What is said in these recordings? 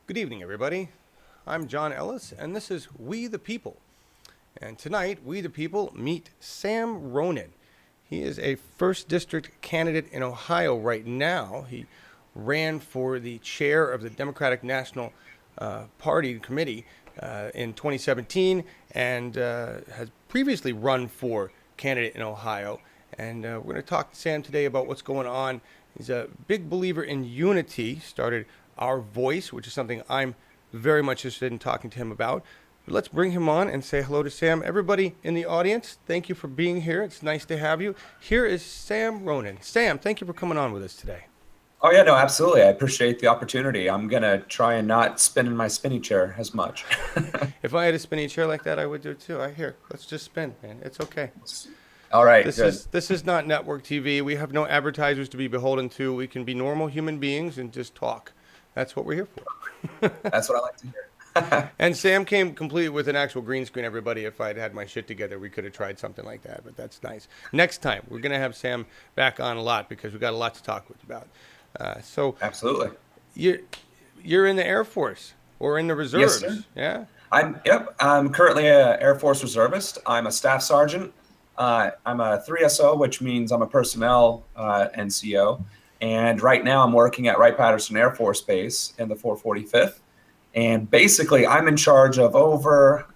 Good evening, everybody. I'm John Ellis, and this is We the People. And tonight, We the People meet Sam Ronan. He is a 1st District candidate in Ohio right now. He ran for the chair of the Democratic National Party Committee in 2017 and has previously run for candidate in Ohio. And we're going to talk to Sam today about what's going on. He's a big believer in unity, started Our Voice, which is something I'm very much interested in talking to him about. But let's bring him on and say hello to Sam. Everybody in the audience, thank you for being here. It's nice to have you. Here is Sam Ronan. Sam, thank you for coming on with us today. Oh, yeah, no, absolutely. I appreciate the opportunity. I'm going to try and not spin in my spinny chair as much. If I had a spinny chair like that, I would do it too. Let's just spin, man. It's okay. All right, This is not network TV. We have no advertisers to be beholden to. We can be normal human beings and just talk. That's what we're here for. That's what I like to hear. And Sam came complete with an actual green screen, everybody. If I'd had my shit together, we could have tried something like that, but that's nice. Next time, we're going to have Sam back on a lot because we've got a lot to talk about. Absolutely. You're in the Air Force or in the reserves. Yes, sir. Yeah? I'm currently an Air Force reservist. I'm a staff sergeant. I'm a 3SO, which means I'm a personnel NCO. And right now I'm working at Wright-Patterson Air Force Base in the 445th. And basically I'm in charge of over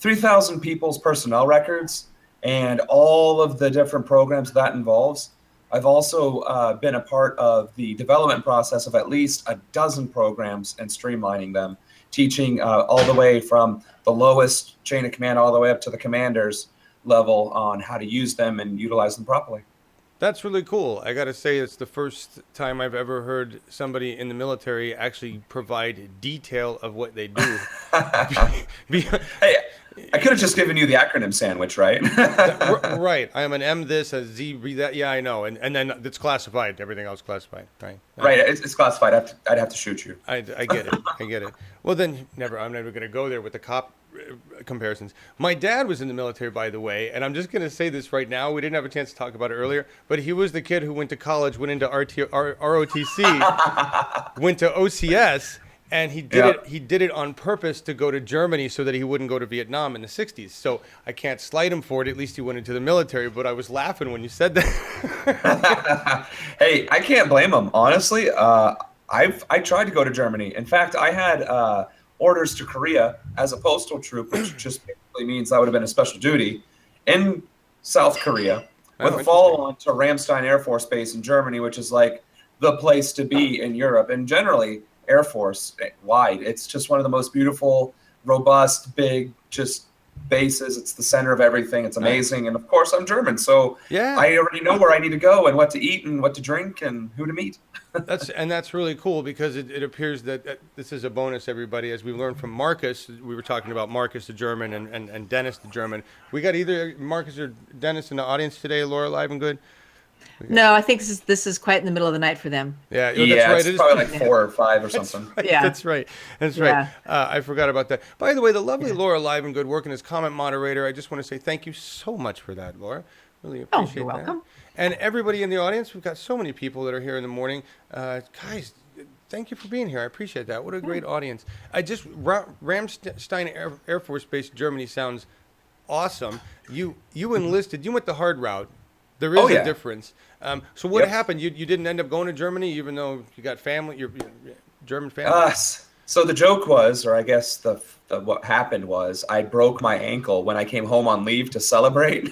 3,000 people's personnel records and all of the different programs that involves. I've also been a part of the development process of at least a dozen programs and streamlining them, teaching all the way from the lowest chain of command all the way up to the commanders level on how to use them and utilize them properly. That's really cool. I got to say, it's the first time I've ever heard somebody in the military actually provide detail of what they do. Hey, I could have just given you the acronym sandwich, right? Right. I am an M this, a Z that. Yeah, I know. And then it's classified. Everything else classified. Right. Right. It's classified. I'd have to shoot you. I get it. Well, then I'm never going to go there with the cop comparisons. My dad was in the military, by the way, and I'm just going to say this right now. We didn't have a chance to talk about it earlier, but he was the kid who went to college, went into ROTC, went to OCS, and he did it on purpose to go to Germany so that he wouldn't go to Vietnam in the 60s. So I can't slight him for it. At least he went into the military, but I was laughing when you said that. Hey, I can't blame him. Honestly, I tried to go to Germany. In fact, I had orders to Korea as a postal troop, which just basically means I would have been a special duty in South Korea with a follow-on to Ramstein Air Force Base in Germany, which is like the place to be in Europe and generally Air Force wide. It's just one of the most beautiful, robust, big, just bases. It's the center of everything. It's amazing. And of course, I'm German, so yeah, I already know where I need to go and what to eat and what to drink and who to meet. That's really cool because it appears that this is a bonus, everybody. As we learned from Marcus, we were talking about Marcus the German and Dennis the German. We got either Marcus or Dennis in the audience today, Laura, live and good? No, I think this is quite in the middle of the night for them. Yeah, that's right. It's probably like 4 or 5 or something. Right. Yeah, that's right. I forgot about that. By the way, the lovely Laura Live and Good working as comment moderator. I just want to say thank you so much for that, Laura. Really appreciate you're welcome. that. And everybody in the audience, we've got so many people that are here in the morning. Guys, thank you for being here. I appreciate that. What a great audience. Ramstein Air Force Base, Germany sounds awesome. You enlisted. You went the hard route. There is a difference. So what happened? You didn't end up going to Germany, even though you got family, your German family? So the joke was, or I guess the what happened was, I broke my ankle when I came home on leave to celebrate.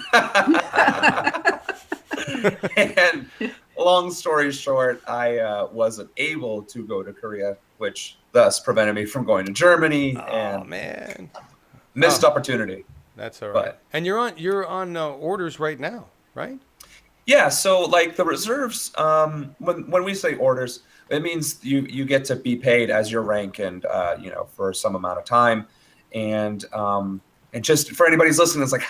And long story short, I wasn't able to go to Korea, which thus prevented me from going to Germany. Missed opportunity. That's all right. But, and you're on orders right now, right? Yeah, so like the reserves, when we say orders, it means you get to be paid as your rank and for some amount of time, and just for anybody who's listening, it's like,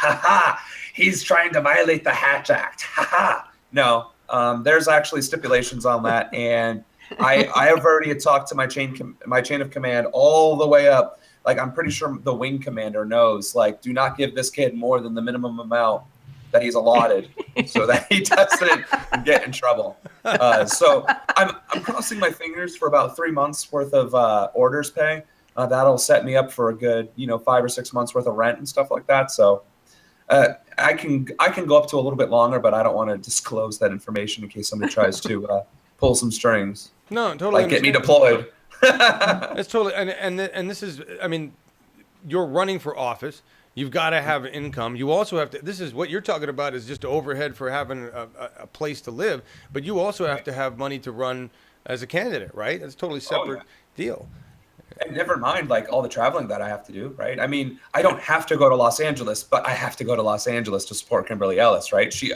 he's trying to violate the Hatch Act, No, there's actually stipulations on that, and I have already talked to my chain of command all the way up. Like I'm pretty sure the wing commander knows, like, do not give this kid more than the minimum amount that he's allotted so that he doesn't get in trouble. So I'm crossing my fingers for about 3 months worth of orders pay. That'll set me up for a good, 5 or 6 months worth of rent and stuff like that. So I can go up to a little bit longer, but I don't want to disclose that information in case somebody tries to pull some strings. No, totally. Like get me deployed. It's totally, and this is, I mean, you're running for office. You've got to have income. You also have to, this is what you're talking about is just overhead for having a place to live, but you also have to have money to run as a candidate, right? It's a totally separate deal. And never mind like all the traveling that I have to do, right? I mean, I don't have to go to Los Angeles, but I have to go to Los Angeles to support Kimberly Ellis, right? She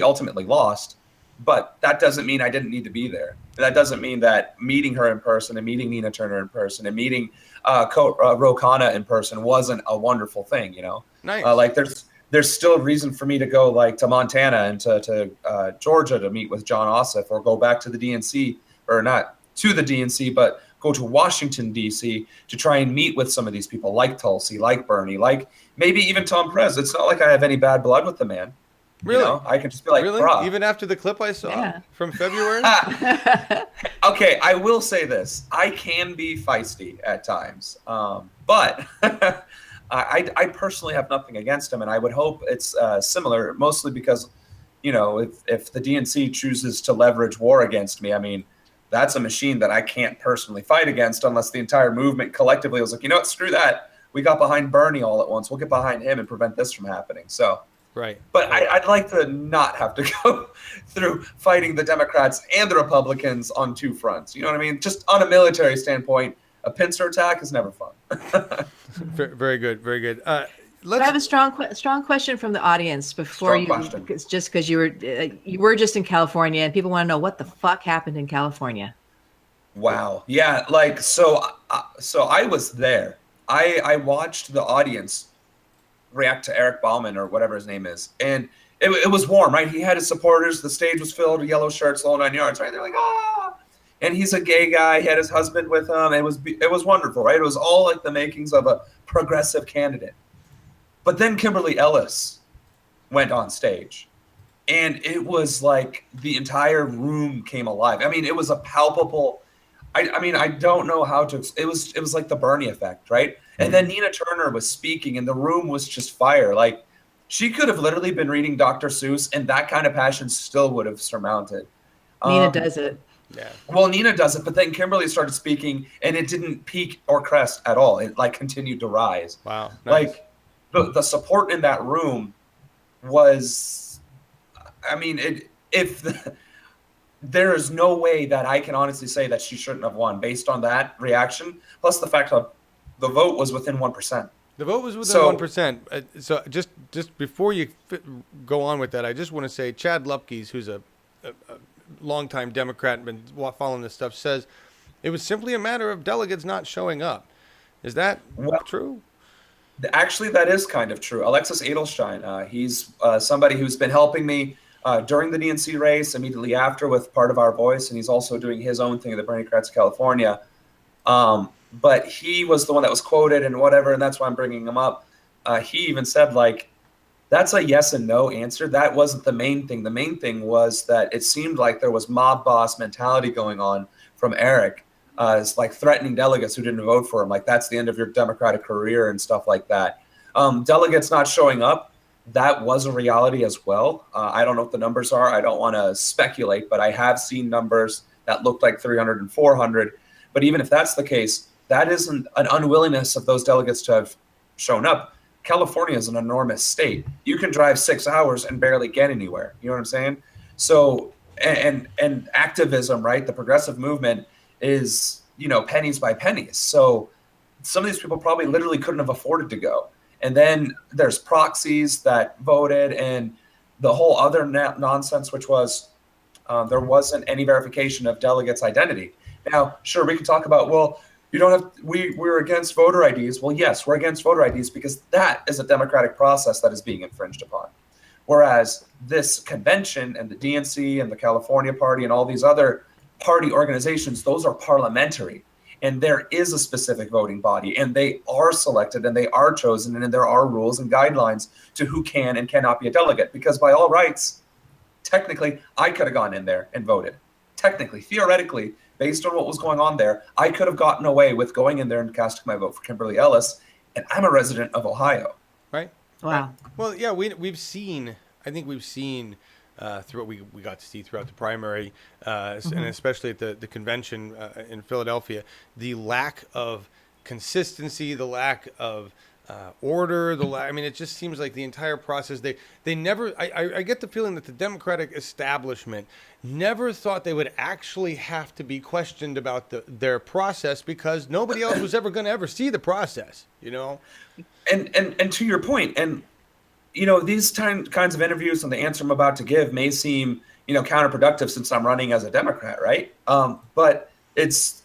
ultimately lost, but that doesn't mean I didn't need to be there. That doesn't mean that meeting her in person and meeting Nina Turner in person and meeting Ro Khanna in person wasn't a wonderful thing, Nice. Like there's still a reason for me to go like to Montana and to Georgia to meet with John Ossoff, or go back to the DNC, or not to the DNC, but go to Washington, D.C. to try and meet with some of these people like Tulsi, like Bernie, like maybe even Tom Perez. It's not like I have any bad blood with the man. Really? I can just be like, really? Bruh. Even after the clip I saw from February? Okay, I will say this. I can be feisty at times, but I personally have nothing against him, and I would hope it's similar, mostly because, if the DNC chooses to leverage war against me, I mean, that's a machine that I can't personally fight against unless the entire movement collectively was like, what, screw that. We got behind Bernie all at once. We'll get behind him and prevent this from happening. So, right. But I'd like to not have to go through fighting the Democrats and the Republicans on two fronts. You know what I mean? Just on a military standpoint, a pincer attack is never fun. Very good. Very good. I have a strong question from the audience before just because you were just in California and people want to know what the fuck happened in California. Wow. Yeah. Like, so I was there. I watched the audience react to Eric Bauman or whatever his name is. And it was warm, right? He had his supporters. The stage was filled with yellow shirts, all 9 yards, right? They're like, ah. And he's a gay guy. He had his husband with him. It was wonderful, right? It was all like the makings of a progressive candidate. But then Kimberly Ellis went on stage, and it was like the entire room came alive. I mean, it was a palpable. I don't know how to. It was like the Bernie effect, right? And then Nina Turner was speaking, and the room was just fire. Like she could have literally been reading Dr. Seuss, and that kind of passion still would have surmounted. Nina does it. Yeah. Well, Nina does it, but then Kimberly started speaking, and it didn't peak or crest at all. It like continued to rise. Wow. Nice. Like. The support in that room was, I mean, there is no way that I can honestly say that she shouldn't have won based on that reaction. Plus the fact that the vote was within 1%. The vote was within 1%. So just before you go on with that, I just want to say Chad Luckies, who's a longtime Democrat, been following this stuff, says it was simply a matter of delegates not showing up. Is that true? Actually, that is kind of true. Alexis Edelstein, he's somebody who's been helping me during the DNC race, immediately after with Part of Our Voice, and he's also doing his own thing at the Bernie Democrats of California. But he was the one that was quoted and whatever, and that's why I'm bringing him up. He even said, like, that's a yes and no answer. That wasn't the main thing. The main thing was that it seemed like there was mob boss mentality going on from Eric. It's like threatening delegates who didn't vote for him. Like, that's the end of your Democratic career and stuff like that. Delegates not showing up, that was a reality as well. I don't know what the numbers are. I don't want to speculate, but I have seen numbers that looked like 300 and 400. But even if that's the case, that isn't an unwillingness of those delegates to have shown up. California is an enormous state. You can drive 6 hours and barely get anywhere. You know what I'm saying? So, and activism, right? The progressive movement is, pennies by pennies. So some of these people probably literally couldn't have afforded to go. And then there's proxies that voted and the whole other nonsense, which was there wasn't any verification of delegates' identity. Now, sure, we can talk about, well, you don't have, we're against voter IDs. Well, yes, we're against voter IDs because that is a democratic process that is being infringed upon. Whereas this convention and the DNC and the California Party and all these other party organizations, those are parliamentary. and there is a specific voting body, and they are selected and they are chosen, and there are rules and guidelines to who can and cannot be a delegate. Because by all rights, technically, I could have gone in there and voted. Technically, theoretically, based on what was going on there, I could have gotten away with going in there and casting my vote for Kimberly Ellis, and I'm a resident of Ohio. Right. Wow. Right. Well, yeah, we've seen. I think we've seen through what we got to see throughout the primary, and especially at the convention in Philadelphia, the lack of consistency, the lack of order, I mean, it just seems like the entire process, they never, I get the feeling that the Democratic establishment never thought they would actually have to be questioned about their process, because nobody else was ever going to ever see the process, you know? And to your point, and you know, these kinds of interviews and the answer I'm about to give may seem, you know, counterproductive since I'm running as a Democrat, right? But it's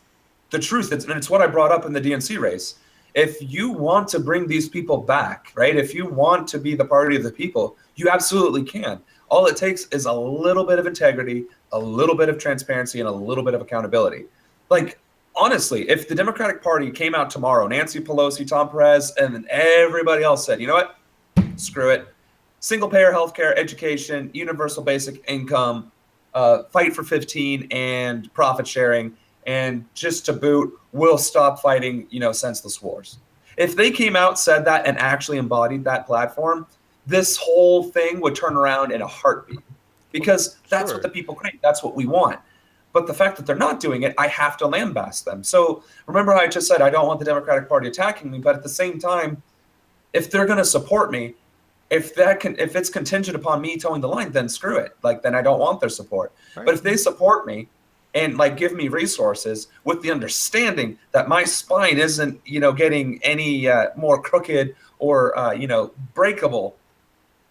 the truth. It's what I brought up in the DNC race. If you want to bring these people back, right? If you want to be the party of the people, you absolutely can. All it takes is a little bit of integrity, a little bit of transparency, and a little bit of accountability. Like, honestly, if the Democratic Party came out tomorrow, Nancy Pelosi, Tom Perez, and then everybody else said, you know what? Screw it. Single payer healthcare, education, universal basic income, fight for 15 and profit sharing. And just to boot, we'll stop fighting, you know, senseless wars. If they came out, said that, and actually embodied that platform, this whole thing would turn around in a heartbeat, because that's what the people crave. That's what we want. But the fact that they're not doing it, I have to lambast them. So remember how I just said I don't want the Democratic Party attacking me, but at the same time, if they're going to support me, if it's contingent upon me towing the line, then screw it. Like, then I don't want their support. Right. But if they support me and like give me resources with the understanding that my spine isn't, you know, getting any more crooked or you know, breakable,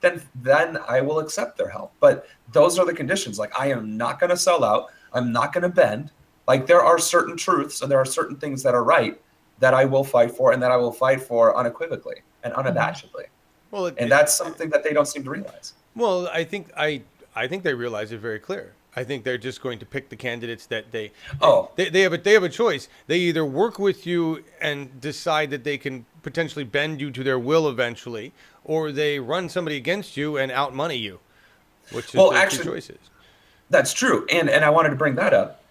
then I will accept their help. But those are the conditions. Like, I am not going to sell out. I'm not going to bend. Like, there are certain truths and there are certain things that are right that I will fight for, and that I will fight for unequivocally and unabashedly. Well, and that's something that they don't seem to realize. Well, I think they realize it very clear. I think they're just going to pick the candidates that they have a choice. They either work with you and decide that they can potentially bend you to their will eventually, or they run somebody against you and outmoney you, which is their two choices. That's true. And I wanted to bring that up.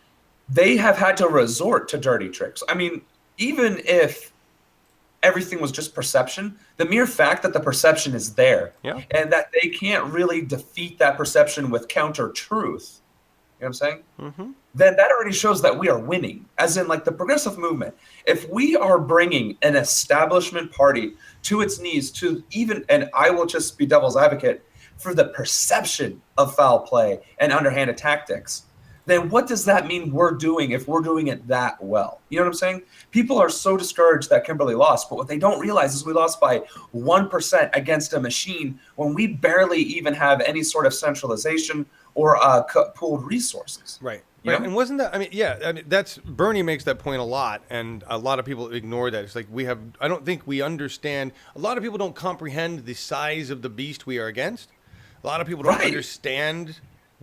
They have had to resort to dirty tricks. I mean, even if everything was just perception, the mere fact that the perception is there, and that they can't really defeat that perception with counter truth, you know what I'm saying? Mm-hmm. Then that already shows that we are winning. As in, like, the progressive movement, if we are bringing an establishment party to its knees, to even, and I will just be devil's advocate, for the perception of foul play and underhanded tactics, then what does that mean we're doing if we're doing it that well? You know what I'm saying? People are so discouraged that Kimberly lost, but what they don't realize is we lost by 1% against a machine when we barely even have any sort of centralization or pooled resources. Right. You know? And wasn't that, I mean, that's, Bernie makes that point a lot, and a lot of people ignore that. It's like I don't think we understand, a lot of people don't comprehend the size of the beast we are against. A lot of people don't understand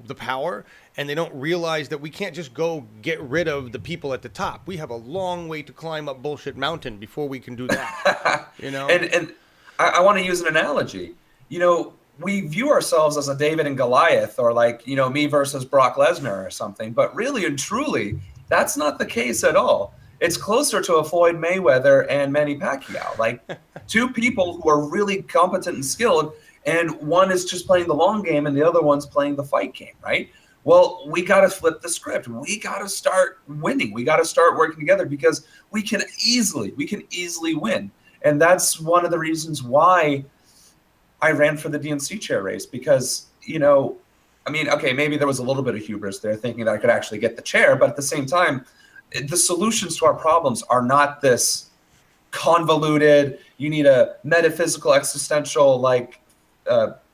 the power, and they don't realize that we can't just go get rid of the people at the top. We have a long way to climb up bullshit mountain before we can do that. You know? And I want to use an analogy. You know, we view ourselves as a David and Goliath, or like, you know, me versus Brock Lesnar or something. But really and truly, that's not the case at all. It's closer to a Floyd Mayweather and Manny Pacquiao, like two people who are really competent and skilled, and one is just playing the long game and the other one's playing the fight game, right? Well, we got to flip the script. We got to start winning. We got to start working together, because we can easily win. And that's one of the reasons why I ran for the DNC chair race, because, you know, I mean, okay, maybe there was a little bit of hubris there, thinking that I could actually get the chair, but at the same time, the solutions to our problems are not this convoluted, you need a metaphysical, existential, like,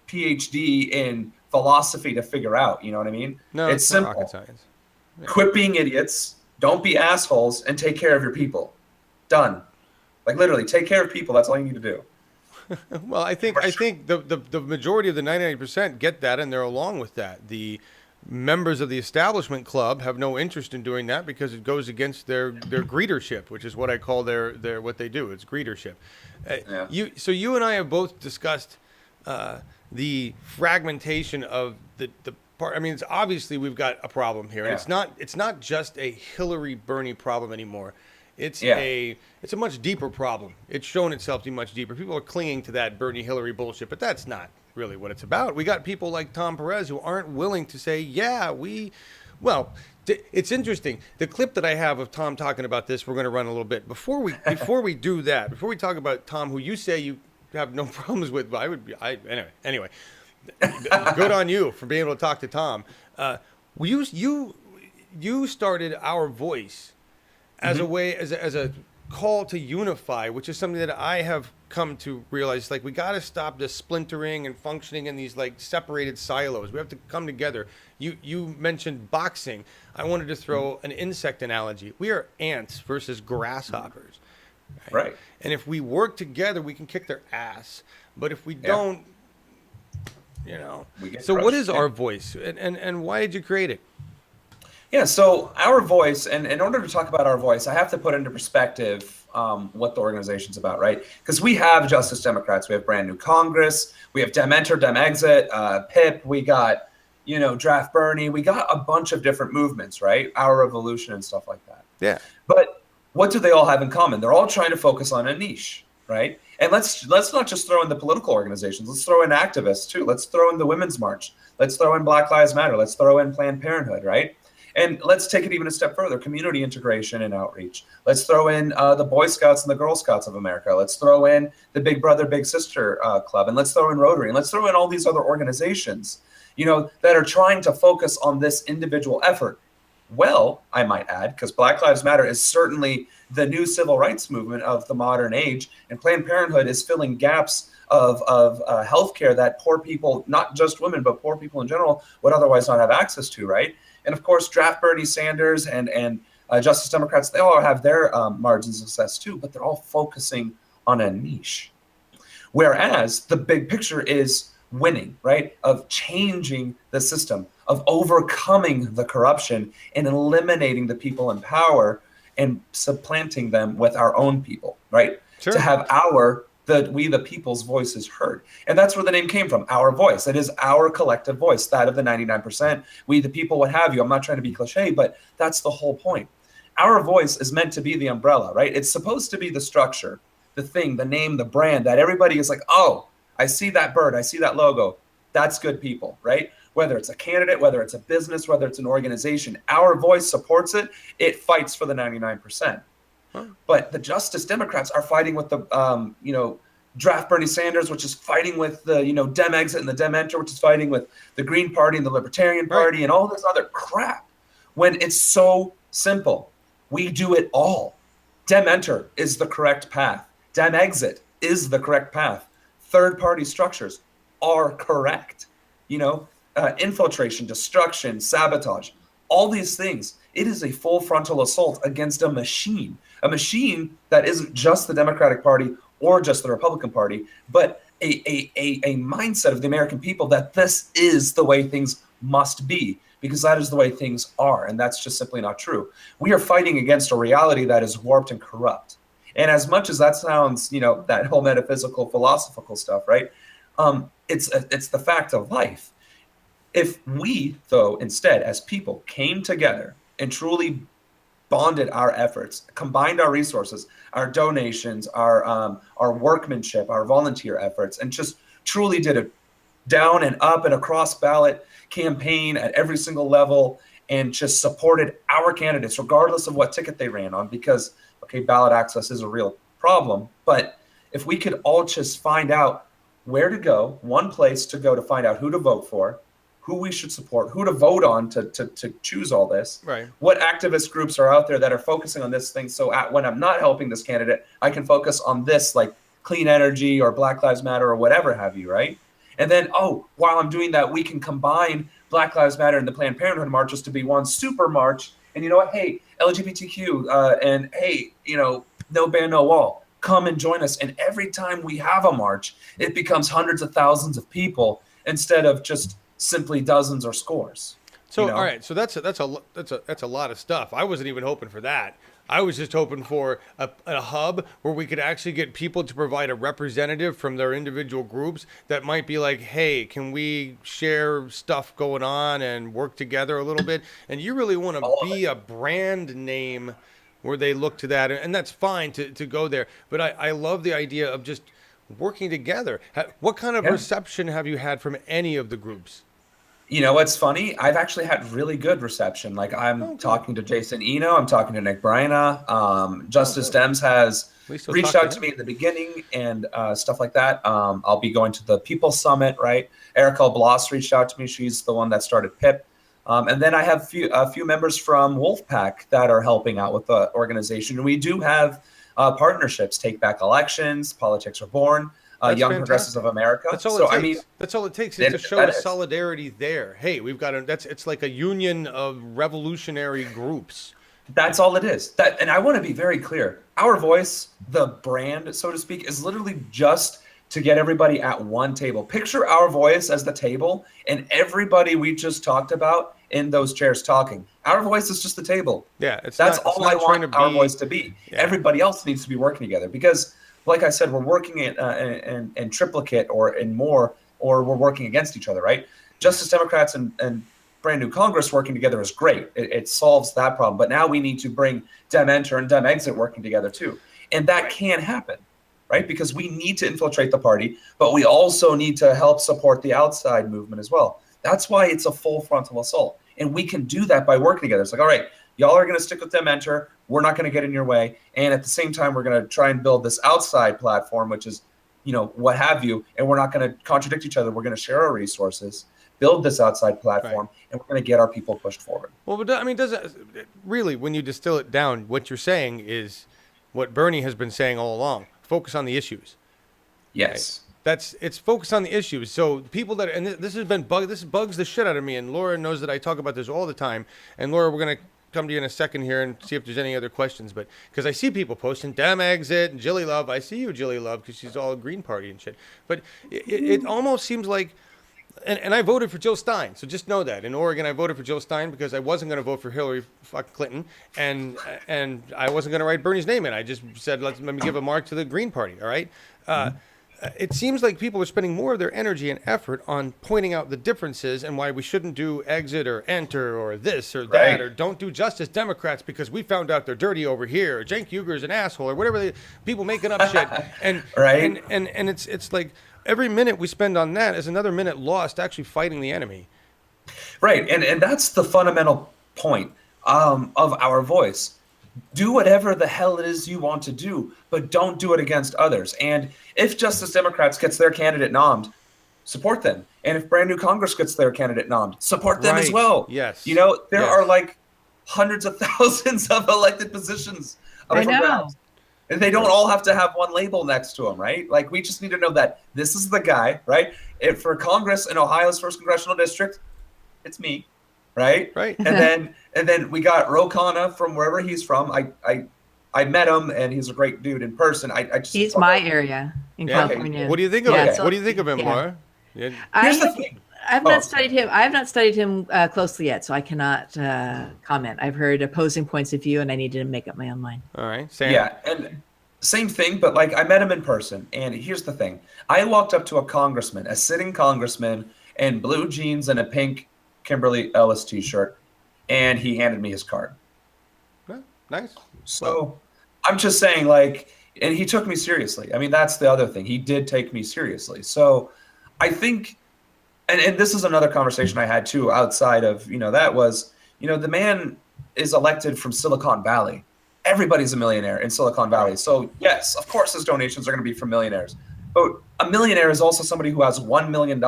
PhD in philosophy to figure out. You know what I mean? No, it's simple. Rocket science. Yeah. Quit being idiots. Don't be assholes, and take care of your people. Done. Like, literally, take care of people. That's all you need to do. Well, I think the majority of the 99% get that, and they're along with that. members of the establishment club have no interest in doing that because it goes against their greetership, which is what I call their what they do. It's greetership. You and I have both discussed the fragmentation of the part. I mean, it's obviously we've got a problem here. And it's not just a Hillary Bernie problem anymore. It's a much deeper problem. It's shown itself to be much deeper. People are clinging to that Bernie Hillary bullshit, but that's not really what it's about. We got people like Tom Perez who aren't willing to say, it's interesting. The clip that I have of Tom talking about this, we're going to run a little bit. Before we do that, before we talk about Tom, who you say you have no problems with, anyway, good on you for being able to talk to Tom. You started Our Voice as a way, as a call to unify, which is something that I have come to realize. Like, we got to stop this splintering and functioning in these like separated silos. We have to come together. You mentioned boxing. I wanted to throw an insect analogy. We are ants versus grasshoppers. Right? And if we work together, we can kick their ass. But if we don't, so what is Our Voice, and why did you create it? Yeah, so Our Voice, and in order to talk about Our Voice, I have to put into perspective what the organization's about, right? Because we have Justice Democrats, we have Brand New Congress, we have Dem Enter, Dem Exit, PIP, we got, Draft Bernie, we got a bunch of different movements, right? Our Revolution and stuff like that. Yeah. But what do they all have in common? They're all trying to focus on a niche, right? And let's not just throw in the political organizations. Let's throw in activists too. Let's throw in the Women's March. Let's throw in Black Lives Matter. Let's throw in Planned Parenthood, right? And let's take it even a step further, community integration and outreach. Let's throw in the Boy Scouts and the Girl Scouts of America. Let's throw in the Big Brother, Big Sister Club. And let's throw in Rotary. And let's throw in all these other organizations, that are trying to focus on this individual effort. Well, I might add, because Black Lives Matter is certainly the new civil rights movement of the modern age. And Planned Parenthood is filling gaps of healthcare that poor people, not just women, but poor people in general, would otherwise not have access to, right? And of course, Draft Bernie Sanders and Justice Democrats, they all have their margins of success too, but they're all focusing on a niche. Whereas the big picture is winning, right? Of changing the system, of overcoming the corruption and eliminating the people in power and supplanting them with our own people, right? Sure. To have we the people's voices heard. And that's where the name came from, Our Voice. It is our collective voice, that of the 99%. We the people, what have you. I'm not trying to be cliche, but that's the whole point. Our voice is meant to be the umbrella, right? It's supposed to be the structure, the thing, the name, the brand that everybody is like, oh, I see that bird, I see that logo. That's good people, right? Whether it's a candidate, whether it's a business, whether it's an organization, Our Voice supports it. It fights for the 99%. But the Justice Democrats are fighting with the, Draft Bernie Sanders, which is fighting with the, Dem Exit and the Dem Enter, which is fighting with the Green Party and the Libertarian Party and all this other crap. When it's so simple, we do it all. Dem Enter is the correct path. Dem Exit is the correct path. Third-party structures are correct. Infiltration, destruction, sabotage, all these things. It is a full frontal assault against a machine that isn't just the Democratic Party or just the Republican Party, but a mindset of the American people that this is the way things must be, because that is the way things are, and that's just simply not true. We are fighting against a reality that is warped and corrupt. And as much as that sounds, that whole metaphysical, philosophical stuff, right? It's the fact of life. If we, though, instead, as people, came together and truly bonded our efforts, combined our resources, our donations, our workmanship, our volunteer efforts, and just truly did a down and up and across ballot campaign at every single level and just supported our candidates, regardless of what ticket they ran on, because, okay, ballot access is a real problem. But if we could all just find out where to go, one place to go to find out who to vote for, who we should support, who to vote on to choose all this, right? What activist groups are out there that are focusing on this thing, so when I'm not helping this candidate, I can focus on this, like clean energy or Black Lives Matter or whatever have you, right? And then, while I'm doing that, we can combine Black Lives Matter and the Planned Parenthood marches to be one super march. And you know what? Hey, LGBTQ, and hey, no ban, no wall. Come and join us. And every time we have a march, it becomes hundreds of thousands of people instead of just simply dozens or scores. So, you know? all right. So that's a lot of stuff. I wasn't even hoping for that. I was just hoping for a hub where we could actually get people to provide a representative from their individual groups that might be like, hey, can we share stuff going on and work together a little bit? And you really want to be a brand name where they look to that. And that's fine to go there. But I love the idea of just working together. What kind of reception have you had from any of the groups? You know what's funny? I've actually had really good reception. Like I'm talking to Jason Eno, I'm talking to Nick Bryna. Justice Dems has reached out to me in the beginning and stuff like that. I'll be going to the People's Summit, right? Erica Bloss reached out to me. She's the one that started PIP. And then I have a few members from Wolfpack that are helping out with the organization. And we do have partnerships, Take Back Elections, Politics Are Born. Young fantastic. Progressives of America. That's all it takes. That's all it takes is to show a solidarity there. Hey, we've got it's like a union of revolutionary groups. That's all it is. And I want to be very clear. Our voice, the brand, so to speak, is literally just to get everybody at one table. Picture our voice as the table and everybody we just talked about in those chairs talking. Our voice is just the table. Yeah, that's all I want our voice to be. Yeah. Everybody else needs to be working together because, like I said, we're working in triplicate or in more, or we're working against each other, right? Justice Democrats and brand new Congress working together is great. It solves that problem. But now we need to bring Dem Enter and Dem Exit working together too. And that can happen, right? Because we need to infiltrate the party, but we also need to help support the outside movement as well. That's why it's a full frontal assault. And we can do that by working together. It's like, all right, y'all are going to stick with Dem Enter. We're not going to get in your way. And at the same time, we're going to try and build this outside platform, which is, what have you. And we're not going to contradict each other. We're going to share our resources, build this outside platform, and we're going to get our people pushed forward. Well, but I mean, really, when you distill it down, what you're saying is what Bernie has been saying all along. Focus on the issues. Yes. Right? It's focused on the issues. So people this bugs the shit out of me. And Laura knows that I talk about this all the time. And Laura, we're going to come to you in a second here and see if there's any other questions. But because I see people posting Dem Exit and Jilly Love. I see you, Jilly Love, because she's all Green Party and shit. But it almost seems like, and I voted for Jill Stein. So just know that. In Oregon, I voted for Jill Stein because I wasn't going to vote for Hillary Clinton. And I wasn't going to write Bernie's name in. I just said, let me give a mark to the Green Party. All right. It seems like people are spending more of their energy and effort on pointing out the differences and why we shouldn't do Exit or Enter or this or that or don't do Justice Democrats because we found out they're dirty over here or Cenk Uygur's an asshole or whatever people making up shit. And and it's like every minute we spend on that is another minute lost actually fighting the enemy. Right. And that's the fundamental point of our voice. Do whatever the hell it is you want to do, but don't do it against others. And if Justice Democrats gets their candidate nommed, support them. And if brand new Congress gets their candidate nommed, support them as well. Yes. There are like hundreds of thousands of elected positions. I know. And they don't all have to have one label next to them, right? Like we just need to know that this is the guy, right? If for Congress in Ohio's 1st Congressional District, it's me. Right. And then we got Rokana from wherever he's from. I met him and he's a great dude in person. He's my area in California. Okay. What do you think of him? What do you think of him, Laura? Here's the thing. I've not studied him. I have not studied him closely yet, so I cannot comment. I've heard opposing points of view, and I need to make up my own mind. All right, Sam. Yeah, and same thing, but like I met him in person, and here's the thing: I walked up to a sitting congressman, in blue jeans and a pink Kimberly Ellis T-shirt, and he handed me his card. Well, nice. So I'm just saying, like, and he took me seriously. I mean, that's the other thing. He did take me seriously. So I think, and this is another conversation I had too outside of, that was, the man is elected from Silicon Valley. Everybody's a millionaire in Silicon Valley. So yes, of course his donations are going to be from millionaires. But a millionaire is also somebody who has $1 million.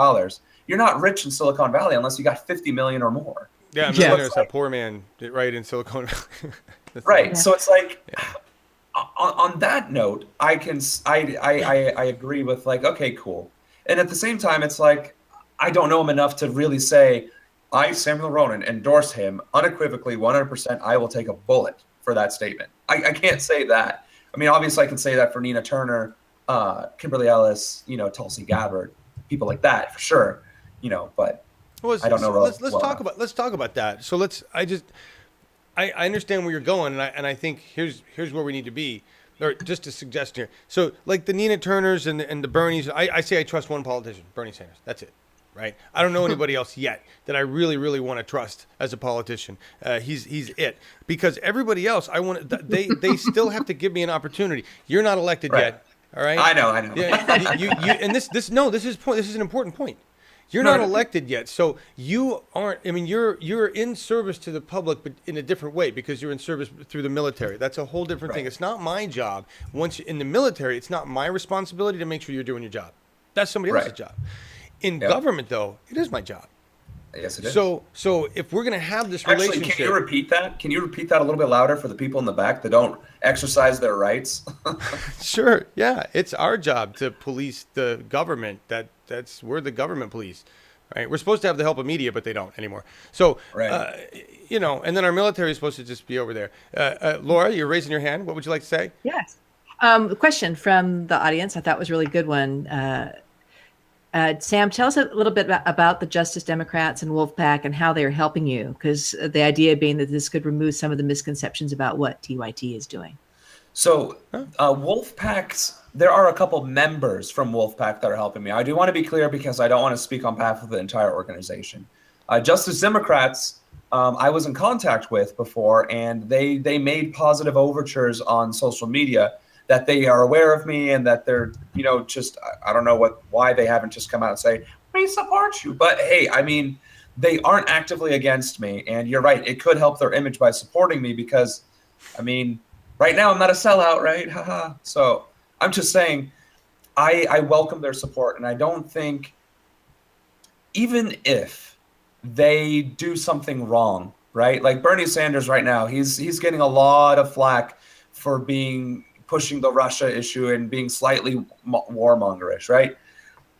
You're not rich in Silicon Valley unless you got 50 million or more. Yeah, millionaire's a poor man, right, in Silicon Valley. Right. Yeah. So it's like, on that note, I agree with like, okay, cool. And at the same time, it's like, I don't know him enough to really say, I, Samuel Ronan, endorse him unequivocally, 100%. I will take a bullet for that statement. I can't say that. I mean, obviously I can say that for Nina Turner, Kimberly Ellis, Tulsi Gabbard, people like that for sure, but Well, I don't know. Let's talk about that. So I understand where you're going, and I think here's where we need to be, or just a suggestion here. So like the Nina Turners and the Bernies, I say I trust one politician, Bernie Sanders. That's it, right? I don't know anybody else yet that I really want to trust as a politician. He's it, because everybody else they still have to give me an opportunity. You're not elected yet, all right? I know. Yeah, you and this is an important point. You're not elected yet, so you aren't. I mean, you're in service to the public, but in a different way, because you're in service through the military. That's a whole different thing. It's not my job. Once you're in the military, it's not my responsibility to make sure you're doing your job. That's somebody else's job. In government, though, it is my job. Yes, it is. So if we're going to have this relationship, can you repeat that? Can you repeat that a little bit louder for the people in the back that don't exercise their rights? Sure. Yeah, it's our job to police the government. We're the government police, right? We're supposed to have the help of media, but they don't anymore. So, and then our military is supposed to just be over there. Laura, you're raising your hand. What would you like to say? Yes. A question from the audience. I thought was a really good one. Sam, tell us a little bit about the Justice Democrats and Wolfpack and how they are helping you, because the idea being that this could remove some of the misconceptions about what TYT is doing. So Wolfpack's, there are a couple members from Wolfpack that are helping me. I do want to be clear because I don't want to speak on behalf of the entire organization. Justice Democrats, I was in contact with before, and they made positive overtures on social media that they are aware of me and that they're, just, I don't know why they haven't just come out and say, we support you. But hey, I mean, they aren't actively against me. And you're right, it could help their image by supporting me because, I mean, right now I'm not a sellout, right? Haha. So I'm just saying, I welcome their support. And I don't think, even if they do something wrong, right? Like Bernie Sanders right now, he's getting a lot of flack for pushing the Russia issue and being slightly warmongerish, right?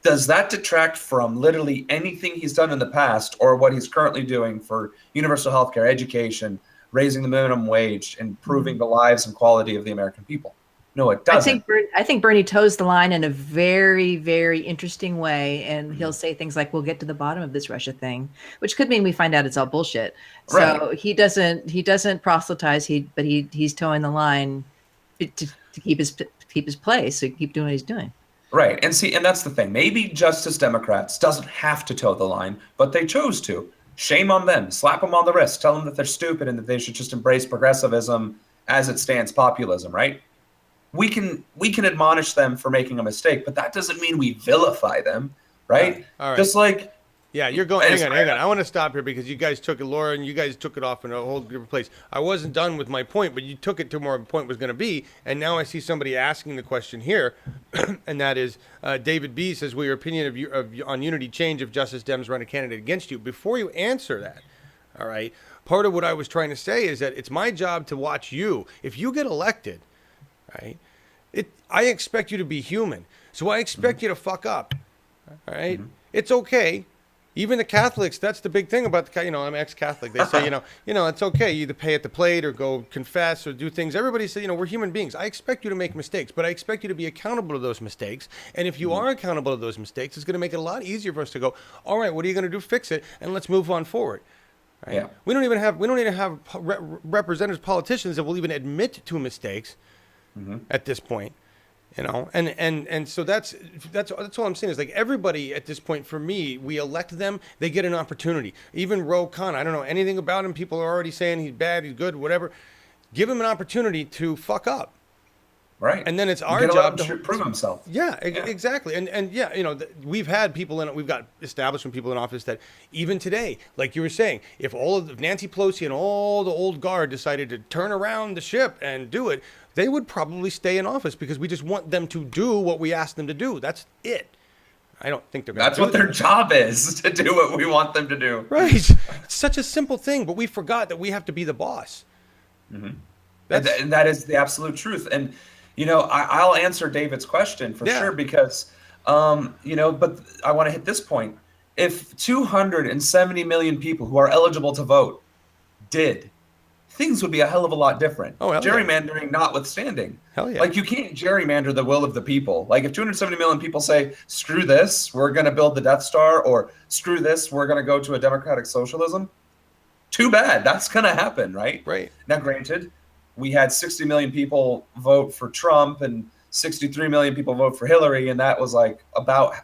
Does that detract from literally anything he's done in the past or what he's currently doing for universal healthcare, education, raising the minimum wage, improving the lives and quality of the American people? No, it doesn't. I think Bernie toes the line in a very, very interesting way, and he'll say things like, "We'll get to the bottom of this Russia thing," which could mean we find out it's all bullshit. So he doesn't proselytize, but he's towing the line to keep his place, so keep doing what he's doing. Right. And that's the thing. Maybe Justice Democrats doesn't have to toe the line, but they chose to. Shame on them. Slap them on the wrist. Tell them that they're stupid and that they should just embrace progressivism as it stands, populism, right? We can admonish them for making a mistake, but that doesn't mean we vilify them, right? All right. Just like... Yeah, you're going. Hang on. I want to stop here because you guys took it, Laura, and you guys took it off in a whole different place. I wasn't done with my point, but you took it to where my point was going to be, and now I see somebody asking the question here, and that is David B. says, "Will your opinion on unity change if Justice Dems run a candidate against you?" Before you answer that, all right, part of what I was trying to say is that it's my job to watch you. If you get elected, right, I expect you to be human, so I expect you to fuck up, all right? It's okay. Even the Catholics, that's the big thing about I'm ex-Catholic. They say, it's okay. You either pay at the plate or go confess or do things. Everybody says, we're human beings. I expect you to make mistakes, but I expect you to be accountable to those mistakes. And if you are accountable to those mistakes, it's going to make it a lot easier for us to go, all right, what are you going to do? Fix it, and let's move on forward. Right? Yeah. We don't even have representatives, politicians that will even admit to mistakes at this point. And so that's all I'm saying is, like, everybody at this point, for me, we elect them, they get an opportunity. Even Ro Khanna, I don't know anything about him. People are already saying he's bad, he's good, whatever. Give him an opportunity to fuck up. Right. And then it's our job to prove himself. Yeah, exactly. And we've had people we've got establishment people in office that even today, like you were saying, if Nancy Pelosi and all the old guard decided to turn around the ship and do it, they would probably stay in office because we just want them to do what we ask them to do. That's it. I don't think they're going to do it. That's what their job is, to do what we want them to do. Right. It's such a simple thing, but we forgot that we have to be the boss. And that is the absolute truth. And, I'll answer David's question for sure because, but I want to hit this point. If 270 million people who are eligible to vote did things would be a hell of a lot different. Oh, hell yeah. Gerrymandering notwithstanding. Hell yeah. Like, you can't gerrymander the will of the people. Like, if 270 million people say, screw this, we're going to build the Death Star, or screw this, we're going to go to a democratic socialism, too bad. That's going to happen, right? Right. Now, granted, we had 60 million people vote for Trump and 63 million people vote for Hillary, and that was like about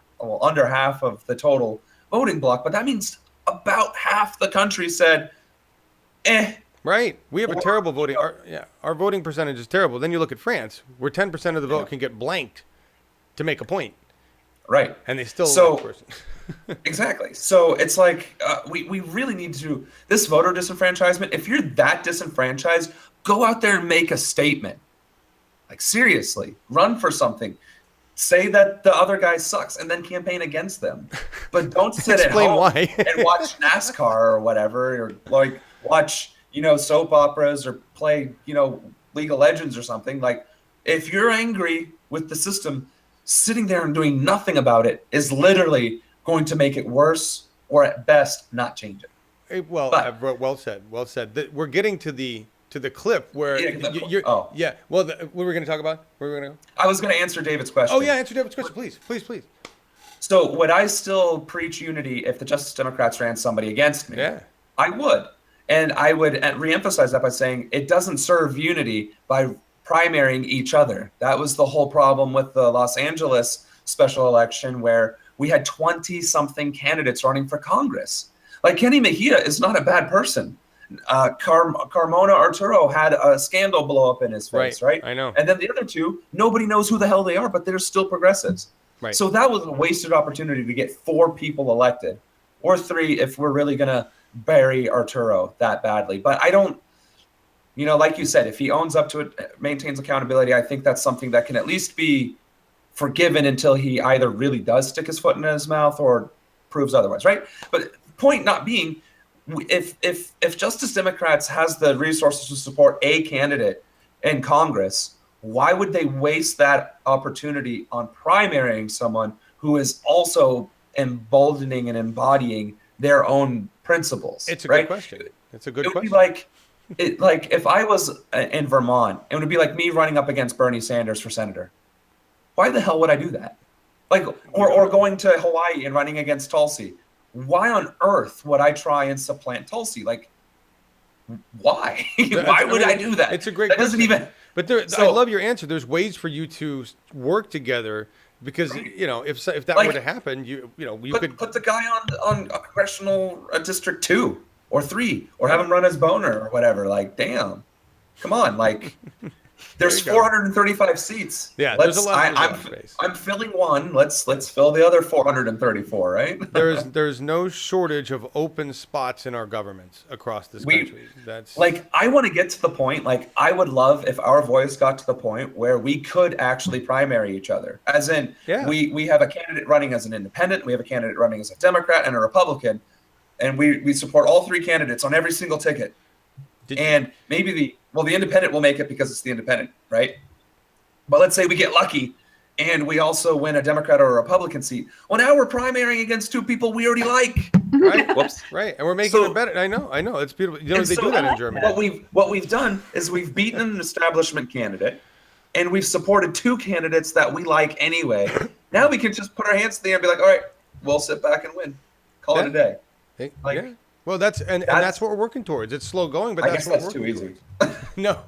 under half of the total voting block. But that means about half the country said, Right. We have a terrible voting. Our voting percentage is terrible. Then you look at France, where 10% of the vote can get blanked to make a point. Right. And they still So- elect person. Exactly. So it's like we really need to, this voter disenfranchisement, if you're that disenfranchised, go out there and make a statement. Like, seriously, run for something. Say that the other guy sucks and then campaign against them. But don't sit at Explain home why. and watch NASCAR or whatever, or like watch, soap operas or play, League of Legends or something. Like, if you're angry with the system, sitting there and doing nothing about it is literally going to make it worse, or at best not change it. Well, well said. Well said. We're getting to the clip where you're. Oh. Yeah. Well, what were we going to talk about? Where were we going to go? I was going to answer David's question. Oh yeah, answer David's question, please. So would I still preach unity if the Justice Democrats ran somebody against me? Yeah. I would. And I would reemphasize that by saying it doesn't serve unity by primarying each other. That was the whole problem with the Los Angeles special election, where we had 20-something candidates running for Congress. Like, Kenny Mejia is not a bad person. Carmona Arturo had a scandal blow up in his face, right? I know. And then the other two, nobody knows who the hell they are, but they're still progressives. Right. So that was a wasted opportunity to get 4 people elected, or 3 if we're really going to bury Arturo that badly. But I don't, like you said, if he owns up to it, maintains accountability, I think that's something that can at least be forgiven until he either really does stick his foot in his mouth or proves otherwise, right? But point not being, if Justice Democrats has the resources to support a candidate in Congress, why would they waste that opportunity on primarying someone who is also emboldening and embodying their own principles? It's a right? good question. It's a good It would question. be like if I was in Vermont, it would be like me running up against Bernie Sanders for senator. Why the hell would I do that? Like, or going to Hawaii and running against Tulsi. Why on earth would I try and supplant Tulsi? Like, why? Why would I do that? It's a great That doesn't question. even. But I love your answer. There's ways for you to work together, because if that were to happen, you could put the guy on a congressional district 2 or 3, or have him run as boner or whatever. Like, damn, come on, like. There's 435 seats. Yeah, there's a lot of space. I'm filling one. Let's fill the other 434, right? There's no shortage of open spots in our governments across this country. That's like, I want to get to the point. Like, I would love if our voice got to the point where we could actually primary each other. As in, we have a candidate running as an independent, we have a candidate running as a Democrat and a Republican, and we support all 3 candidates on every single ticket. And maybe the independent will make it because it's the independent, right? But let's say we get lucky and we also win a Democrat or a Republican seat. Well, now we're primarying against 2 people we already like. Right. Whoops. Right. And we're making it better. I know. It's beautiful. They do that in Germany. What we've done is we've beaten an establishment candidate, and we've supported 2 candidates that we like anyway. Now we can just put our hands in the air and be like, all right, we'll sit back and win. Call it a day. Well, that's what we're working towards. It's slow going, but I that's guess what that's we're too working easy.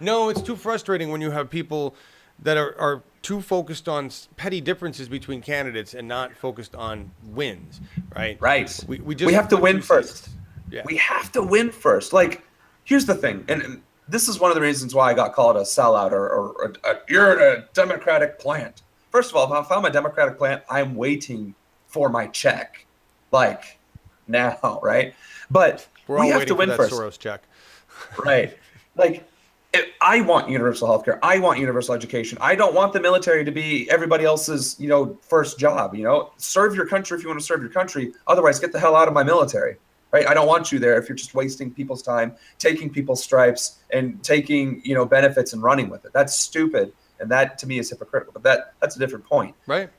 No, it's too frustrating when you have people that are too focused on petty differences between candidates and not focused on wins, right? Right. We have to win first. Yeah. We have to win first. Like, here's the thing, and this is one of the reasons why I got called a sellout or you're a Democratic plant. First of all, if I'm a Democratic plant, I'm waiting for my check, like, now, right? But we have to win first. Soros check. Right. Like, I want universal healthcare. I want universal education. I don't want the military to be everybody else's, first job. Serve your country if you want to serve your country. Otherwise, get the hell out of my military. Right? I don't want you there if you're just wasting people's time, taking people's stripes, and taking, benefits and running with it. That's stupid, and that to me is hypocritical. But that's a different point. Right.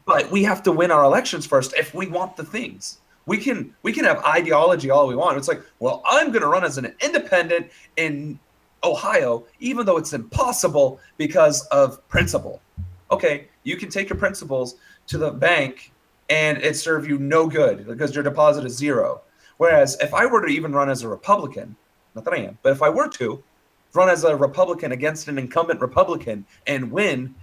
But we have to win our elections first if we want the things. we can have ideology all we want. It's like, well, I'm going to run as an independent in Ohio, even though it's impossible because of principle. Okay, you can take your principles to the bank and it serve you no good because your deposit is zero. Whereas if I were to even run as a Republican, not that I am, but if I were to run as a Republican against an incumbent Republican and win,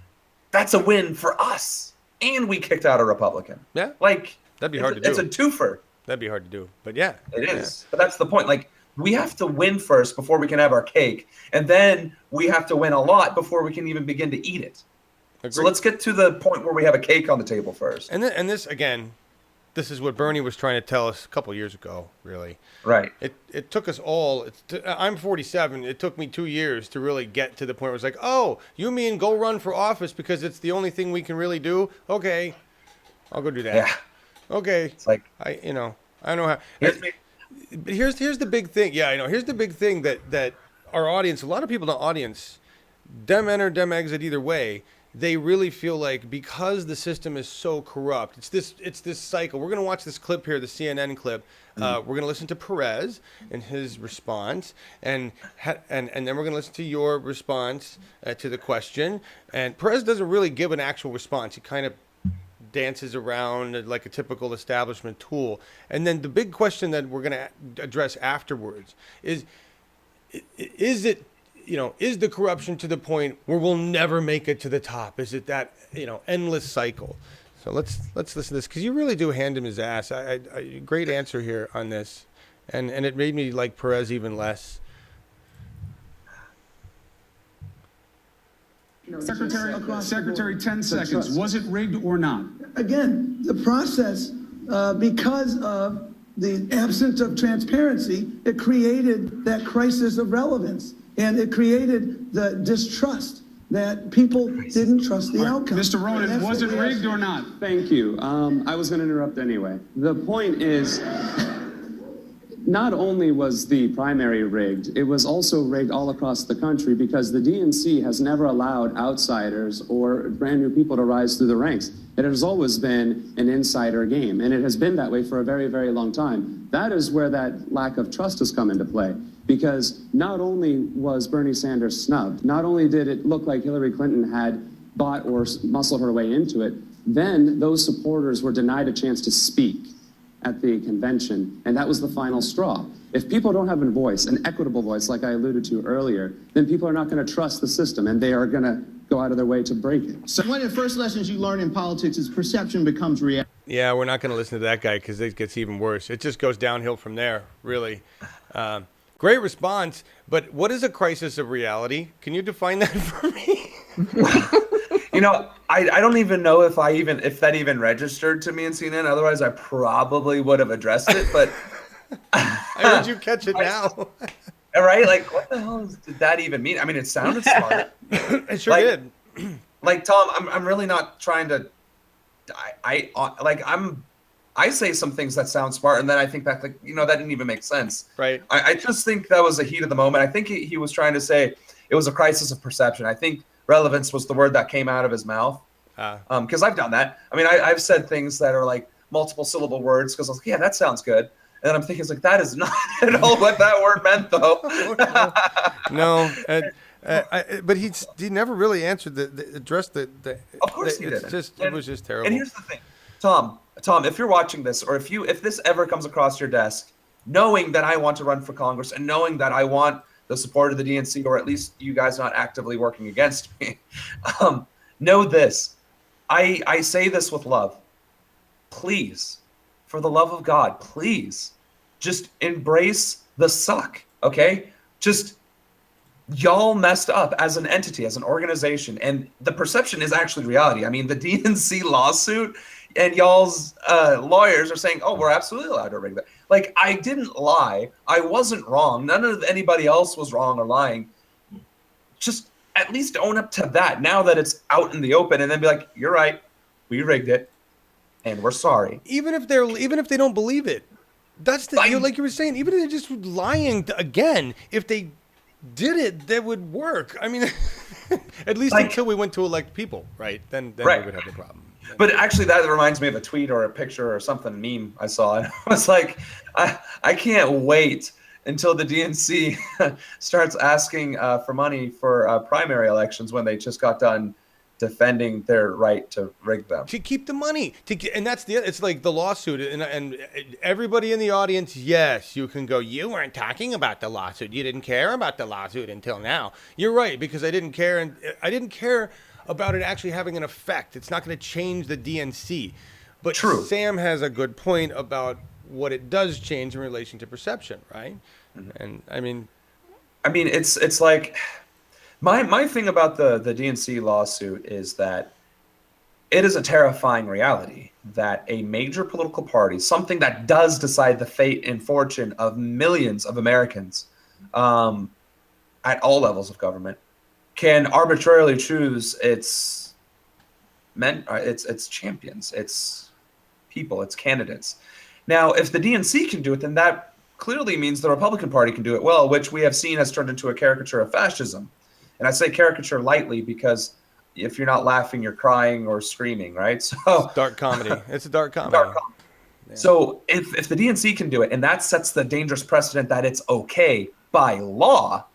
that's a win for us. And we kicked out a Republican. Yeah. Like, that'd be hard to do. It's a twofer. That'd be hard to do. But yeah. It is. But that's the point. Like, we have to win first before we can have our cake. And then we have to win a lot before we can even begin to eat it. Agreed. So let's get to the point where we have a cake on the table first. And this, again, this is what Bernie was trying to tell us a couple years ago, really. Right. It took us all, I'm 47, it took me 2 years to really get to the point where it's like, oh, you mean go run for office because it's the only thing we can really do? Okay, I'll go do that. Yeah. Okay. It's like, I don't know how. But here's the big thing. Yeah, I know. Here's the big thing that our audience, a lot of people in the audience, dem enter, dem exit either way, they really feel like because the system is so corrupt, it's this cycle. We're going to watch this clip here, the CNN clip. We're going to listen to Perez and his response, and then we're going to listen to your response to the question. And Perez doesn't really give an actual response. He kind of dances around like a typical establishment tool. And then the big question that we're going to address afterwards is it, is the corruption to the point where we'll never make it to the top? Is it that, endless cycle? So let's listen to this, because you really do hand him his ass. I great answer here on this, and it made me like Perez even less. Secretary, 10 seconds. Was it rigged or not? Again, the process, because of the absence of transparency, it created that crisis of relevance. And it created the distrust that people didn't trust the outcome. Mr. Ronan, was it rigged or not? Thank you. I was going to interrupt anyway. The point is, not only was the primary rigged, it was also rigged all across the country because the DNC has never allowed outsiders or brand new people to rise through the ranks. It has always been an insider game, and it has been that way for a very, very long time. That is where that lack of trust has come into play. Because not only was Bernie Sanders snubbed, not only did it look like Hillary Clinton had bought or muscled her way into it, then those supporters were denied a chance to speak at the convention, and that was the final straw. If people don't have a voice, an equitable voice, like I alluded to earlier, then people are not going to trust the system, and they are going to go out of their way to break it. So one of the first lessons you learn in politics is perception becomes reality. Yeah, we're not going to listen to that guy because it gets even worse. It just goes downhill from there, really. Great response, but what is a crisis of reality? Can you define that for me? I don't even know if that even registered to me in CNN. Otherwise, I probably would have addressed it. But I heard you catch it now. Right? Like, what the hell did that even mean? I mean, it sounded smart. It sure did. Like, Tom, I'm really not trying to. I say some things that sound smart, and then I think that, that didn't even make sense. Right. I just think that was a heat of the moment. I think he was trying to say it was a crisis of perception. I think relevance was the word that came out of his mouth. Because I've done that. I mean, I've said things that are like multiple syllable words because I was like, yeah, that sounds good. And then I'm thinking, it's like, that is not at all what that word meant, though. No. But he never really answered addressed the. Of course he didn't. It was just terrible. And here's the thing, Tom, if you're watching this, or if this ever comes across your desk, knowing that I want to run for Congress and knowing that I want the support of the DNC, or at least you guys not actively working against me, know this. I say this with love. Please, for the love of God, please, just embrace the suck, okay? Just, y'all messed up as an entity, as an organization, and the perception is actually reality. I mean, the DNC lawsuit and y'all's lawyers are saying, oh, we're absolutely allowed to rig that. Like, I didn't lie. I wasn't wrong. None of anybody else was wrong or lying. Just at least own up to that now that it's out in the open, and then be like, you're right. We rigged it, and we're sorry. Even if they don't believe it, that's the like you were saying. Even if they're just lying again, if they did it, that would work. I mean, at least until we went to elect people, right? Then we would have a problem. But actually, that reminds me of a tweet or a picture or something meme I saw. And I was like, I can't wait until the DNC starts asking for money for primary elections when they just got done defending their right to rig them. To keep the money. And that's it's like the lawsuit. And everybody in the audience, yes, you can go, you weren't talking about the lawsuit. You didn't care about the lawsuit until now. You're right, because I didn't care. And I didn't care about it actually having an effect. It's not going to change the DNC. But True. Sam has a good point about what it does change in relation to perception, right? Mm-hmm. And I mean, it's like my thing about the DNC lawsuit is that it is a terrifying reality that a major political party, something that does decide the fate and fortune of millions of Americans at all levels of government, can arbitrarily choose its champions, its people, its candidates. Now, if the DNC can do it, then that clearly means the Republican Party can do it well, which we have seen has turned into a caricature of fascism. And I say caricature lightly because if you're not laughing, you're crying or screaming, right? So it's dark comedy. It's a dark comedy. Yeah. So if the DNC can do it, and that sets the dangerous precedent that it's okay by law,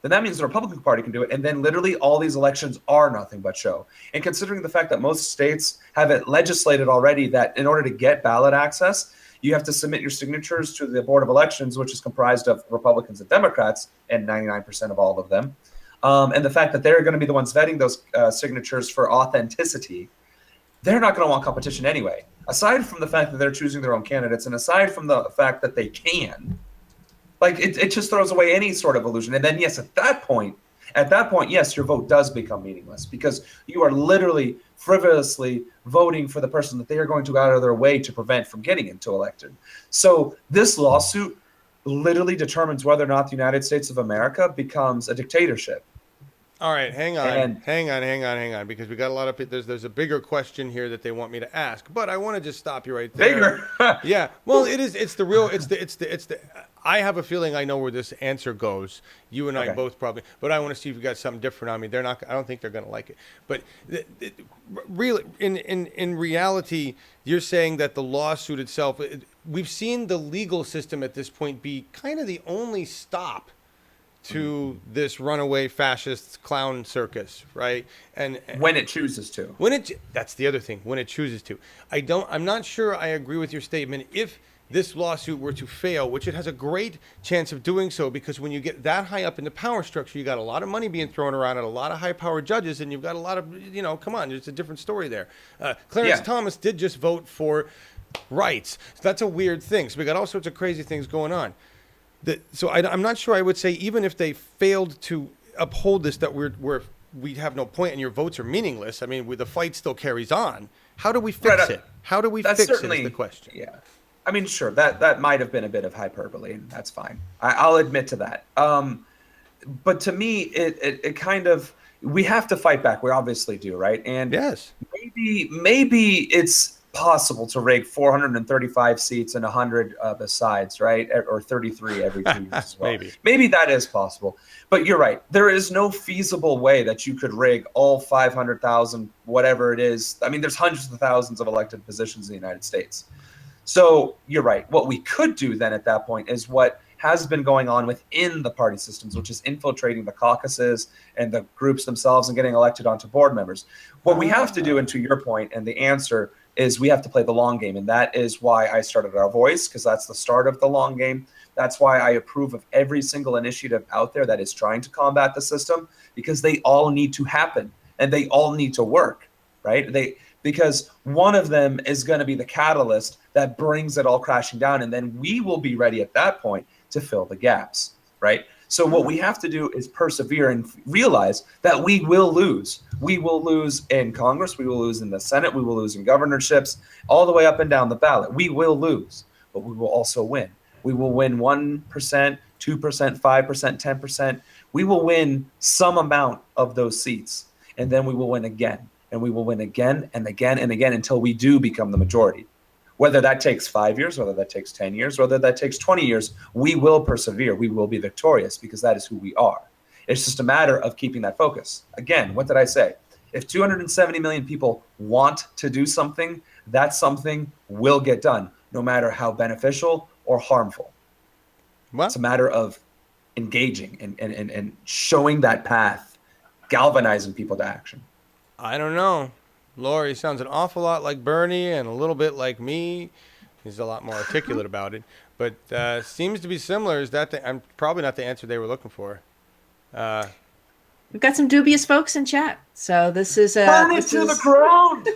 then that means the Republican Party can do it. And then literally all these elections are nothing but show. And considering the fact that most states have it legislated already that in order to get ballot access, you have to submit your signatures to the Board of Elections, which is comprised of Republicans and Democrats, and 99% of all of them. And the fact that they're going to be the ones vetting those signatures for authenticity, they're not going to want competition anyway. Aside from the fact that they're choosing their own candidates, and aside from the fact that they can, like it just throws away any sort of illusion. And then, yes, at that point, yes, your vote does become meaningless because you are literally frivolously voting for the person that they are going to go out of their way to prevent from getting into elected. So this lawsuit literally determines whether or not the United States of America becomes a dictatorship. All right, hang on, because we got a lot of there's a bigger question here that they want me to ask, but I want to just stop you right there. Bigger? Yeah. Well, it's the real. I have a feeling I know where this answer goes. You and I both probably, but I want to see if you got something different on me. They're not. I don't think they're going to like it. But really, in reality, you're saying that the lawsuit itself. We've seen the legal system at this point be kind of the only stop to this runaway fascist clown circus, right? And when it chooses to. That's the other thing. When it chooses to. I'm not sure I agree with your statement. If this lawsuit were to fail, which it has a great chance of doing so, because when you get that high up in the power structure, you got a lot of money being thrown around at a lot of high-powered judges, and you've got a lot of, come on, it's a different story there. Clarence Thomas did just vote for rights. So that's a weird thing. So we got all sorts of crazy things going on. So I'm not sure I would say, even if they failed to uphold this, that we have no point and your votes are meaningless. I mean, the fight still carries on. How do we fix it? How do we fix it is the question. Yeah. I mean, sure, that might have been a bit of hyperbole, and that's fine. I'll admit to that. But to me, it kind of, we have to fight back. We obviously do, right? And yes, maybe it's possible to rig 435 seats and 100 besides, right? Or 33 every 2 years as well. Maybe that is possible. But you're right. There is no feasible way that you could rig all 500,000, whatever it is. I mean, there's hundreds of thousands of elected positions in the United States. So you're right. What we could do then at that point is what has been going on within the party systems, which is infiltrating the caucuses and the groups themselves and getting elected onto board members. What we have to do, and to your point, and the answer is we have to play the long game. And that is why I started Our Voice, because that's the start of the long game. That's why I approve of every single initiative out there that is trying to combat the system, because they all need to happen and they all need to work, right? Because one of them is going to be the catalyst that brings it all crashing down. And then we will be ready at that point to fill the gaps, right? So what we have to do is persevere and realize that we will lose. We will lose in Congress. We will lose in the Senate. We will lose in governorships, all the way up and down the ballot. We will lose, but we will also win. We will win 1%, 2%, 5%, 10%. We will win some amount of those seats, and then we will win again. And we will win again and again and again until we do become the majority. Whether that takes 5 years, whether that takes 10 years, whether that takes 20 years, we will persevere. We will be victorious because that is who we are. It's just a matter of keeping that focus. Again, what did I say? If 270 million people want to do something, that something will get done, no matter how beneficial or harmful. Well, It's a matter of engaging and showing that path, galvanizing people to action. I don't know. Lori sounds an awful lot like Bernie and a little bit like me. He's a lot more articulate about it, but seems to be similar. Is that I'm probably not the answer they were looking for. We've got some dubious folks in chat, so this is Burn it to the ground.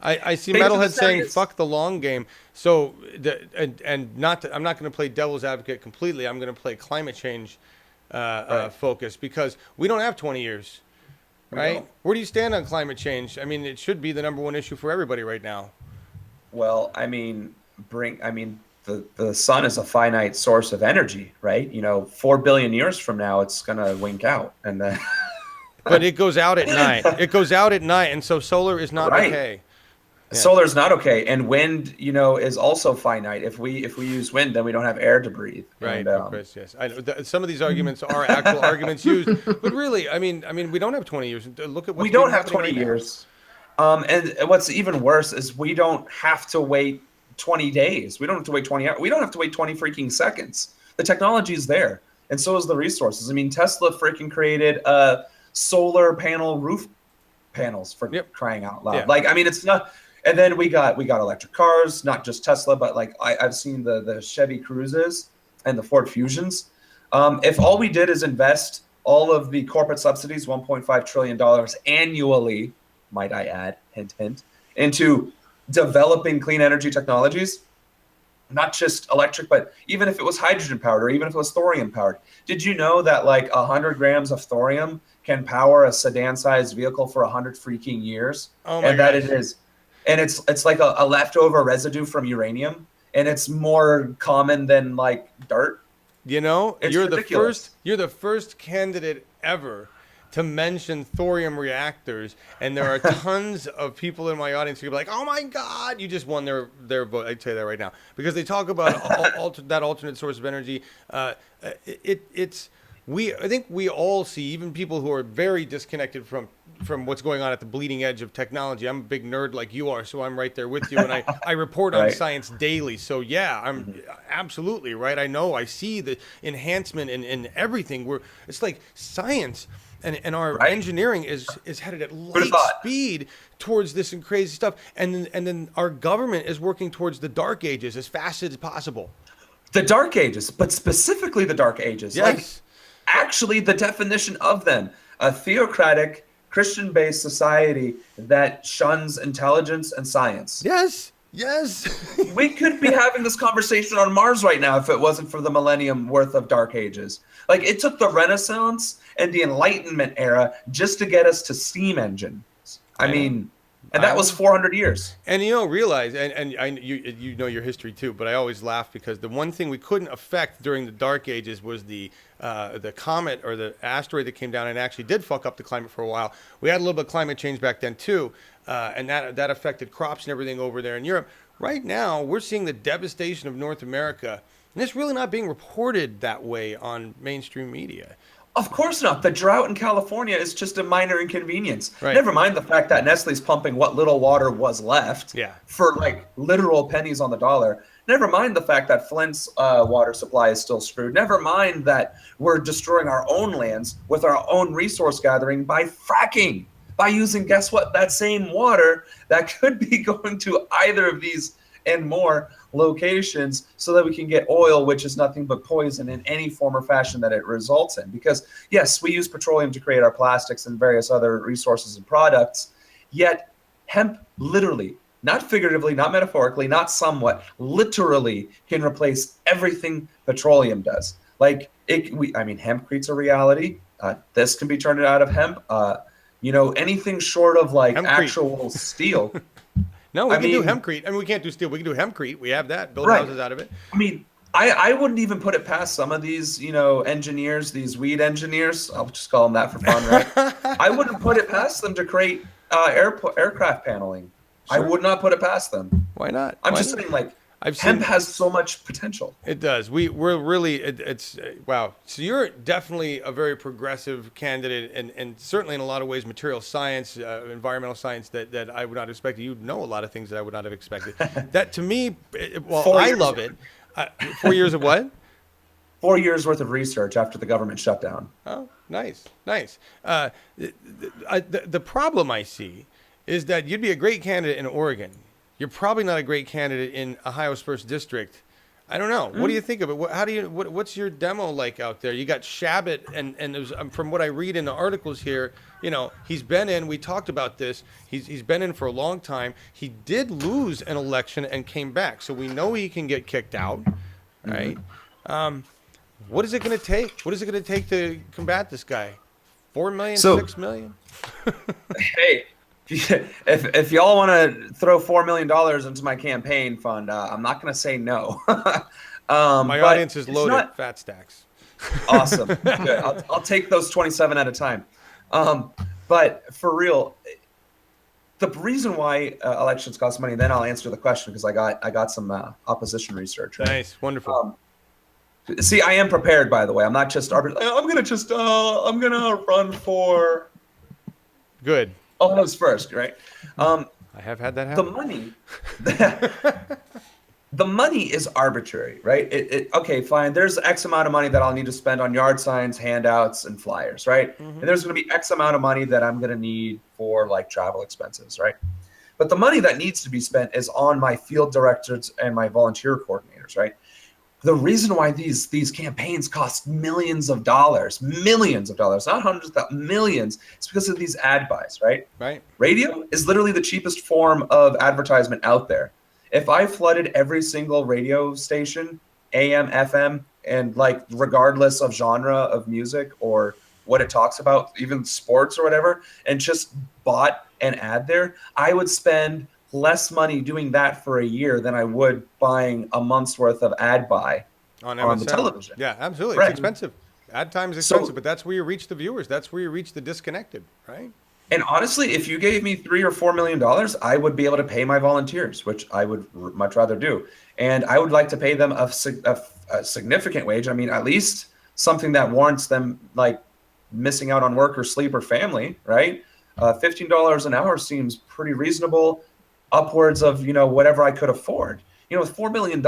I see Take Metalhead the saying serious. "fuck the long game." So I'm not going to play devil's advocate completely. I'm going to play climate change focus because we don't have 20 years, right? don't. Where do you stand on climate change? I mean, it should be the number one issue for everybody right now. Well, I mean, the sun is a finite source of energy, right? 4 billion years from now, it's gonna wink out, and then. But it goes out at night. It goes out at night, and so solar is not Right. okay. Yeah. Solar is not okay, and wind, is also finite. If we use wind, then we don't have air to breathe. Right, And, Chris. Yes, I know. Some of these arguments are actual arguments used, but really, I mean, we don't have 20 years. Look at what's we don't been have happening 20 right now. years. And what's even worse is we don't have to wait 20 days. We don't have to wait 20 hours. We don't have to wait 20 freaking seconds. The technology is there, and so is the resources. I mean, Tesla freaking created solar panel roof panels for crying out loud. Yeah. Like, I mean, it's not. And then we got electric cars, not just Tesla, but like I've seen the Chevy Cruises and the Ford Fusions. If all we did is invest all of the corporate subsidies, $1.5 trillion annually, might I add, hint, hint, into developing clean energy technologies, not just electric, but even if it was hydrogen powered or even if it was thorium powered. Did you know that like 100 grams of thorium can power a sedan sized vehicle for 100 freaking years? Oh my and that gosh. it is. And it's like a leftover residue from uranium, and it's more common than like dirt. It's You're ridiculous. the first candidate ever to mention thorium reactors, and there are tons of people in my audience who are like, "Oh my God, you just won their vote." I'd say that right now because they talk about that alternate source of energy. I think we all see, even people who are very disconnected from what's going on at the bleeding edge of technology. I'm a big nerd like you are, so I'm right there with you, and I report on Right. science daily. So yeah, I'm absolutely right. I know, I see the enhancement in everything. It's like science and our Right. engineering is headed at have light thought? speed towards this and crazy stuff, and then our government is working towards the dark ages as fast as possible. The Dark Ages, but specifically the Dark Ages. Yes. Like, actually, the definition of them: a theocratic, Christian-based society that shuns intelligence and science. Yes. We could be having this conversation on Mars right now if it wasn't for the millennium worth of Dark Ages. Like, it took the Renaissance and the Enlightenment era just to get us to steam engines. I mean, and that was 400 years. And you don't realize, and you know your history too, but I always laugh because the one thing we couldn't affect during the Dark Ages was the comet or the asteroid that came down and actually did fuck up the climate for a while. We had a little bit of climate change back then too, and that affected crops and everything over there in Europe. Right now, we're seeing the devastation of North America, and it's really not being reported that way on mainstream media. Of course not. The drought in California is just a minor inconvenience. Right. Never mind the fact that Nestle's pumping what little water was left for like literal pennies on the dollar. Never mind the fact that Flint's water supply is still screwed. Never mind that we're destroying our own lands with our own resource gathering by fracking, by using, guess what, that same water that could be going to either of these and more locations so that we can get oil, which is nothing but poison in any form or fashion that it results in. Because yes, we use petroleum to create our plastics and various other resources and products, yet hemp literally, not figuratively, not metaphorically, not somewhat, literally can replace everything petroleum does. Like hemp creates a reality. This can be turned out of hemp. Anything short of like Hempcrete. actual steel. No, we can do hempcrete. I mean, we can't do steel. We can do hempcrete. We have that. Build Right. houses out of it. I mean, I wouldn't even put it past some of these, engineers, these weed engineers. I'll just call them that for fun, right? I wouldn't put it past them to create aircraft paneling. I Sure. would not put it past them. Why not? I'm Why just not? saying, like, Hemp has so much potential. It does. We're really, it's wow. So you're definitely a very progressive candidate, and certainly in a lot of ways, material science, environmental science that I would not have expected. You know a lot of things that I would not have expected. That to me, I love it. 4 years of what? 4 years worth of research after the government shut down. Oh, nice. The problem I see is that you'd be a great candidate in Oregon. You're probably not a great candidate in Ohio's first district. I don't know. What do you think of it? What's your demo like out there? You got Shabbat, and there's, from what I read in the articles here, he's been in. We talked about this. He's been in for a long time. He did lose an election and came back, so we know he can get kicked out, right? What is it going to take? What is it going to take to combat this guy? 4 million, 6 million? Hey. If y'all want to throw $4 million into my campaign fund, I'm not going to say no. My audience is loaded. Fat stacks. Awesome. Good. I'll take those 27 at a time. But for real, the reason why elections cost money, then I'll answer the question because I got some opposition research. Right? Nice, wonderful. See, I am prepared. By the way, I'm not just I'm gonna run for. Good. Oh, that was first, right? I have had that happen. The money is arbitrary, right? Okay, fine. There's X amount of money that I'll need to spend on yard signs, handouts, and flyers, right? And there's going to be X amount of money that I'm going to need for like travel expenses, right? But the money that needs to be spent is on my field directors and my volunteer coordinators, right? The reason why these campaigns cost millions of dollars, not hundreds, but millions, it's because of these ad buys, right? Right. Radio is literally the cheapest form of advertisement out there. If I flooded every single radio station, AM, FM, and like regardless of genre of music or what it talks about, even sports or whatever, and just bought an ad there, I would spend less money doing that for a year than I would buying a month's worth of ad buy on the television. Yeah, absolutely. Right. It's expensive. Ad time is expensive, but that's where you reach the viewers. That's where you reach the disconnected, right? And honestly, if you gave me $3 or $4 million, I would be able to pay my volunteers, which I would much rather do. And I would like to pay them a significant wage. I mean, at least something that warrants them like missing out on work or sleep or family, right? $15 an hour seems pretty reasonable. Upwards of, whatever I could afford. With $4 million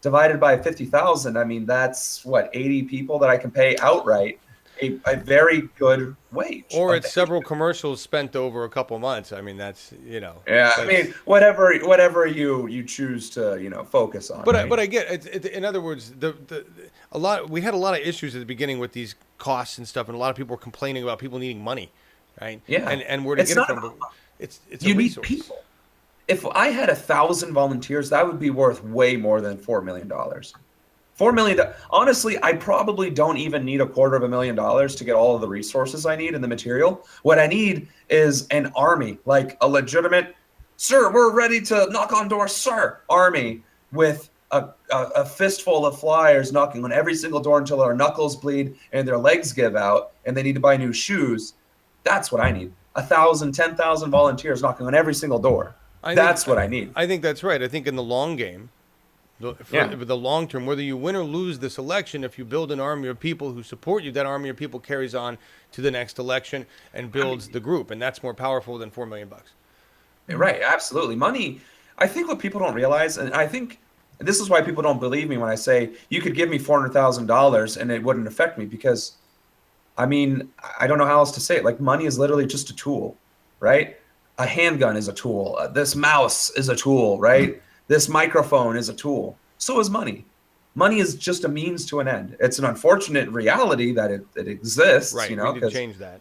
divided by 50,000, I mean, that's 80 people that I can pay outright a very good wage. Or it's several commercials spent over a couple months. I mean, that's, Yeah, I mean, whatever you choose to, focus on. But right? I get it. In other words, we had a lot of issues at the beginning with these costs and stuff, and a lot of people were complaining about people needing money, right? Yeah. And where to get it from. It's you a need resource. people. If I had 1,000 volunteers, that would be worth way more than $4 million. $4 million. Honestly, I probably don't even need $250,000 to get all of the resources I need and the material. What I need is an army, like a legitimate, sir, we're ready to knock on doors, sir, army with a fistful of flyers knocking on every single door until their knuckles bleed and their legs give out and they need to buy new shoes. That's what I need. 1,000, 10,000 volunteers knocking on every single door. That's what I need. I think that's right. I think in the long game, for the long term, whether you win or lose this election, if you build an army of people who support you, that army of people carries on to the next election and builds the group, and that's more powerful than $4 million. Right, absolutely. Money, I think what people don't realize, and I think this is why people don't believe me when I say you could give me $400,000 and it wouldn't affect me, because, I mean, I don't know how else to say it. Like, money is literally just a tool, right? A handgun is a tool. This mouse is a tool, right? This microphone is a tool. So is money. Money is just a means to an end. It's an unfortunate reality that it exists. Right. We need to change that.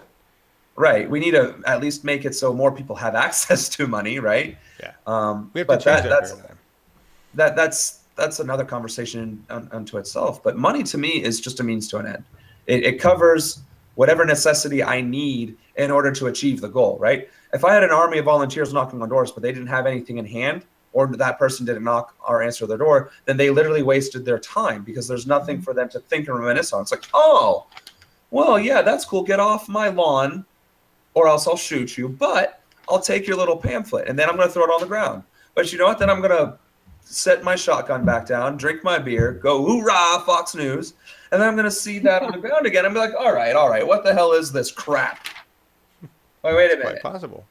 Right. We need to at least make it so more people have access to money. Right. Yeah. We have to change that. That's another conversation unto itself. But money to me is just a means to an end. It covers whatever necessity I need in order to achieve the goal. Right. If I had an army of volunteers knocking on doors, but they didn't have anything in hand, or that person didn't knock or answer their door, then they literally wasted their time because there's nothing for them to think and reminisce on. It's like, oh, well, yeah, that's cool. Get off my lawn or else I'll shoot you, but I'll take your little pamphlet and then I'm going to throw it on the ground. But you know what? Then I'm going to set my shotgun back down, drink my beer, go hoorah, Fox News, and then I'm going to see that on the ground again. I'm like, all right, what the hell is this crap? Wait a minute. Quite possible.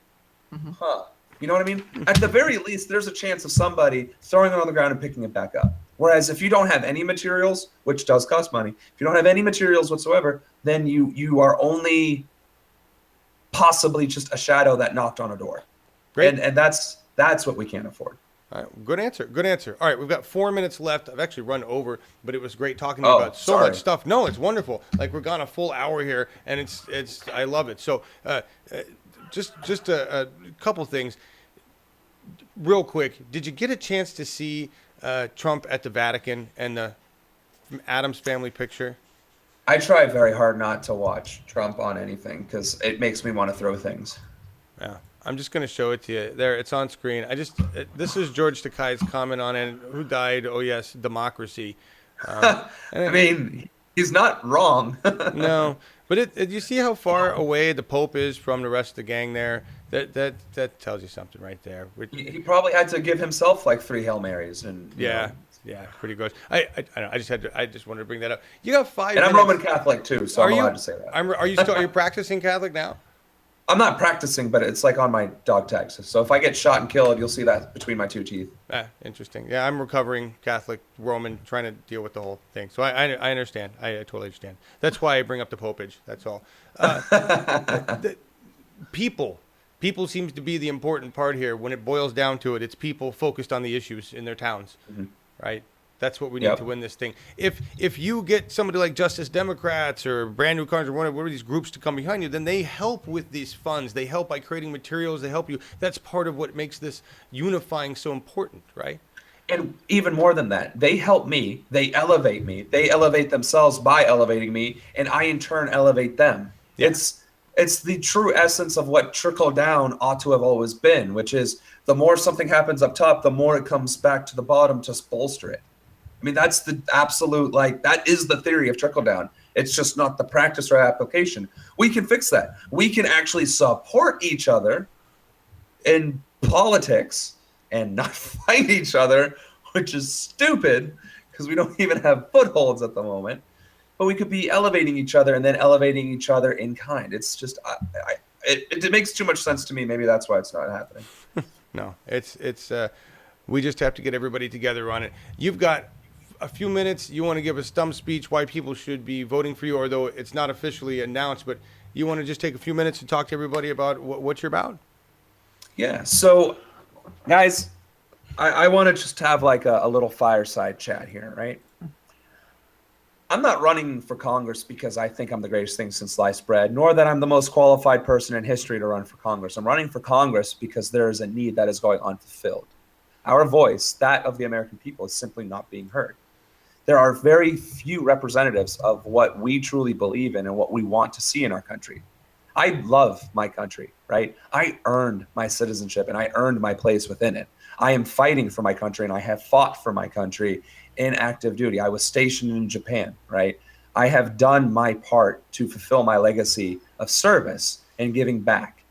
Huh. You know what I mean? At the very least, there's a chance of somebody throwing it on the ground and picking it back up. Whereas if you don't have any materials, which does cost money, if you don't have any materials whatsoever, then you are only possibly just a shadow that knocked on a door. Great. And that's what we can't afford. All right, good answer. All right, we've got 4 minutes left. I've actually run over, but it was great talking to you about so much stuff. No, it's wonderful. Like, we're gone a full hour here, and it's I love it. So just a couple things real quick. Did you get a chance to see Trump at the Vatican and the Addams family picture? I try very hard not to watch Trump on anything because it makes me want to throw things. Yeah. I'm just going to show it to you. There, it's on screen. This is George Takei's comment on it. Who died? Oh, yes, democracy. I mean, he's not wrong. No, but you see how far away the Pope is from the rest of the gang there? That tells you something right there. He probably had to give himself like 3 Hail Marys. And yeah, pretty gross. I just wanted to bring that up. You got 5 minutes. And I'm Roman Catholic too, so I'm allowed to say that. Are you practicing Catholic now? I'm not practicing, but it's like on my dog tags. So if I get shot and killed, you'll see that between my 2 teeth. Interesting. Yeah, I'm recovering Catholic Roman, trying to deal with the whole thing. So I understand. I totally understand. That's why I bring up the popage. That's all. People seems to be the important part here. When it boils down to it, it's people focused on the issues in their towns, right? That's what we need to win this thing. If you get somebody like Justice Democrats or Brand New Cars or one of these groups to come behind you, then they help with these funds. They help by creating materials. They help you. That's part of what makes this unifying so important, right? And even more than that, they help me. They elevate me. They elevate themselves by elevating me, and I in turn elevate them. Yeah. It's the true essence of what trickle down ought to have always been, which is the more something happens up top, the more it comes back to the bottom to bolster it. I mean, that's the absolute, that is the theory of trickle down. It's just not the practice or application. We can fix that. We can actually support each other in politics and not fight each other, which is stupid because we don't even have footholds at the moment. But we could be elevating each other and then elevating each other in kind. It's just, it makes too much sense to me. Maybe that's why it's not happening. No, we just have to get everybody together on it. You've got a few minutes. You want to give a stump speech why people should be voting for you, although it's not officially announced, but you want to just take a few minutes to talk to everybody about what you're about? Yeah. So, guys, I want to just have like a little fireside chat here, right? I'm not running for Congress because I think I'm the greatest thing since sliced bread, nor that I'm the most qualified person in history to run for Congress. I'm running for Congress because there is a need that is going unfulfilled. Our voice, that of the American people, is simply not being heard. There are very few representatives of what we truly believe in and what we want to see in our country. I love my country, right? I earned my citizenship and I earned my place within it. I am fighting for my country and I have fought for my country in active duty. I was stationed in Japan, right? I have done my part to fulfill my legacy of service and giving back.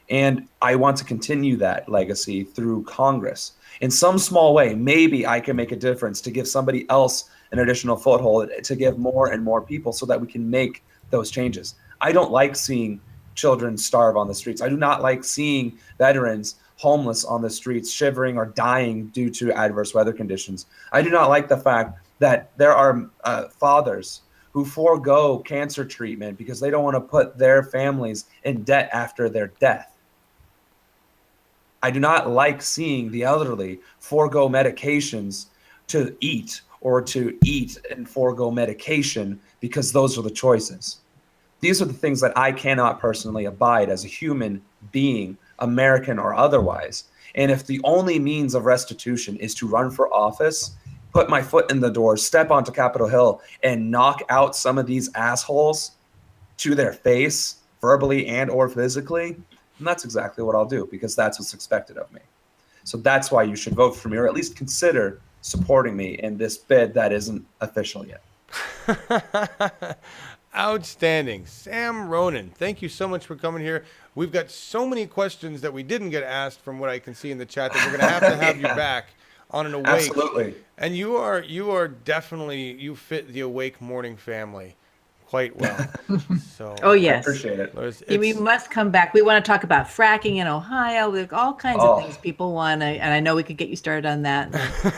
And I want to continue that legacy through Congress. In some small way, maybe I can make a difference to give somebody else an additional foothold, to give more and more people so that we can make those changes. I don't like seeing children starve on the streets. I do not like seeing veterans homeless on the streets, shivering or dying due to adverse weather conditions. I do not like the fact that there are fathers who forego cancer treatment because they don't want to put their families in debt after their death. I do not like seeing the elderly forego medications to eat or to eat and forego medication because those are the choices. These are the things that I cannot personally abide as a human being, American or otherwise. And if the only means of restitution is to run for office, put my foot in the door, step onto Capitol Hill, and knock out some of these assholes to their face, verbally and or physically, then that's exactly what I'll do, because that's what's expected of me. So that's why you should vote for me, or at least consider supporting me in this bid that isn't official yet. Outstanding. Sam Ronan, thank you so much for coming here. We've got so many questions that we didn't get asked from what I can see in the chat that we're going to have you back on an awake. Absolutely. And you are definitely, you fit the awake morning family quite well. So Oh, I yes. appreciate it. We must come back. We want to talk about fracking in Ohio. There's all kinds of things people want. And I know we could get you started on that.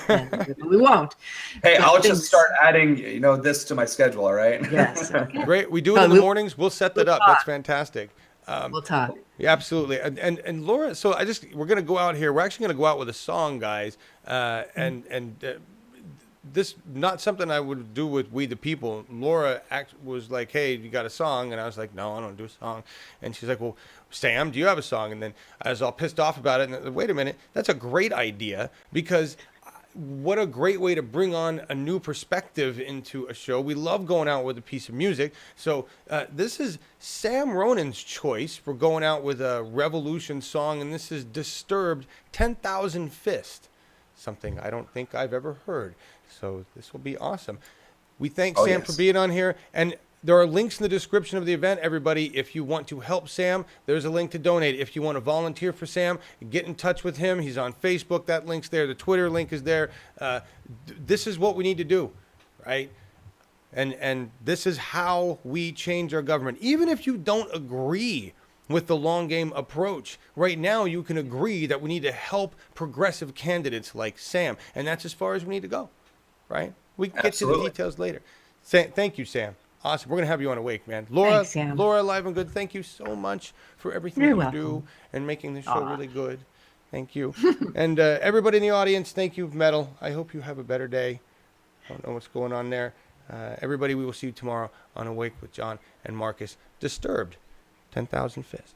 But we won't. Hey, But I'll things- just start adding, this to my schedule, all right? Yes. Okay. Great. We do it in the mornings. We'll set that up. That's fantastic. We'll talk. Yeah, absolutely. And Laura, so we're going to go out here. We're actually going to go out with a song, guys. This not something I would do with We the People. Laura was like, "Hey, you got a song?" And I was like, "No, I don't do a song." And she's like, "Well, Sam, do you have a song?" And then I was all pissed off about it. And wait a minute, that's a great idea, because what a great way to bring on a new perspective into a show. We love going out with a piece of music. So this is Sam Ronan's choice. We're going out with a Revolution song, and this is Disturbed, 10,000 Fist, something I don't think I've ever heard. So this will be awesome. We thank Sam for being on here. And there are links in the description of the event, everybody. If you want to help Sam, there's a link to donate. If you want to volunteer for Sam, get in touch with him. He's on Facebook. That link's there. The Twitter link is there. This is what we need to do, right? And this is how we change our government. Even if you don't agree with the long game approach, right now you can agree that we need to help progressive candidates like Sam. And that's as far as we need to go, right? We can get to the details later. Thank you, Sam. Awesome. We're going to have you on Awake, man. Laura, Thanks, Sam. Laura, Live and Good, thank you so much for everything You're you do welcome. and making this show really good. Thank you. And everybody in the audience, thank you, Metal. I hope you have a better day. I don't know what's going on there. Everybody, we will see you tomorrow on Awake with John and Marcus. Disturbed, 10,000 Fist.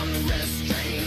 Unrestrained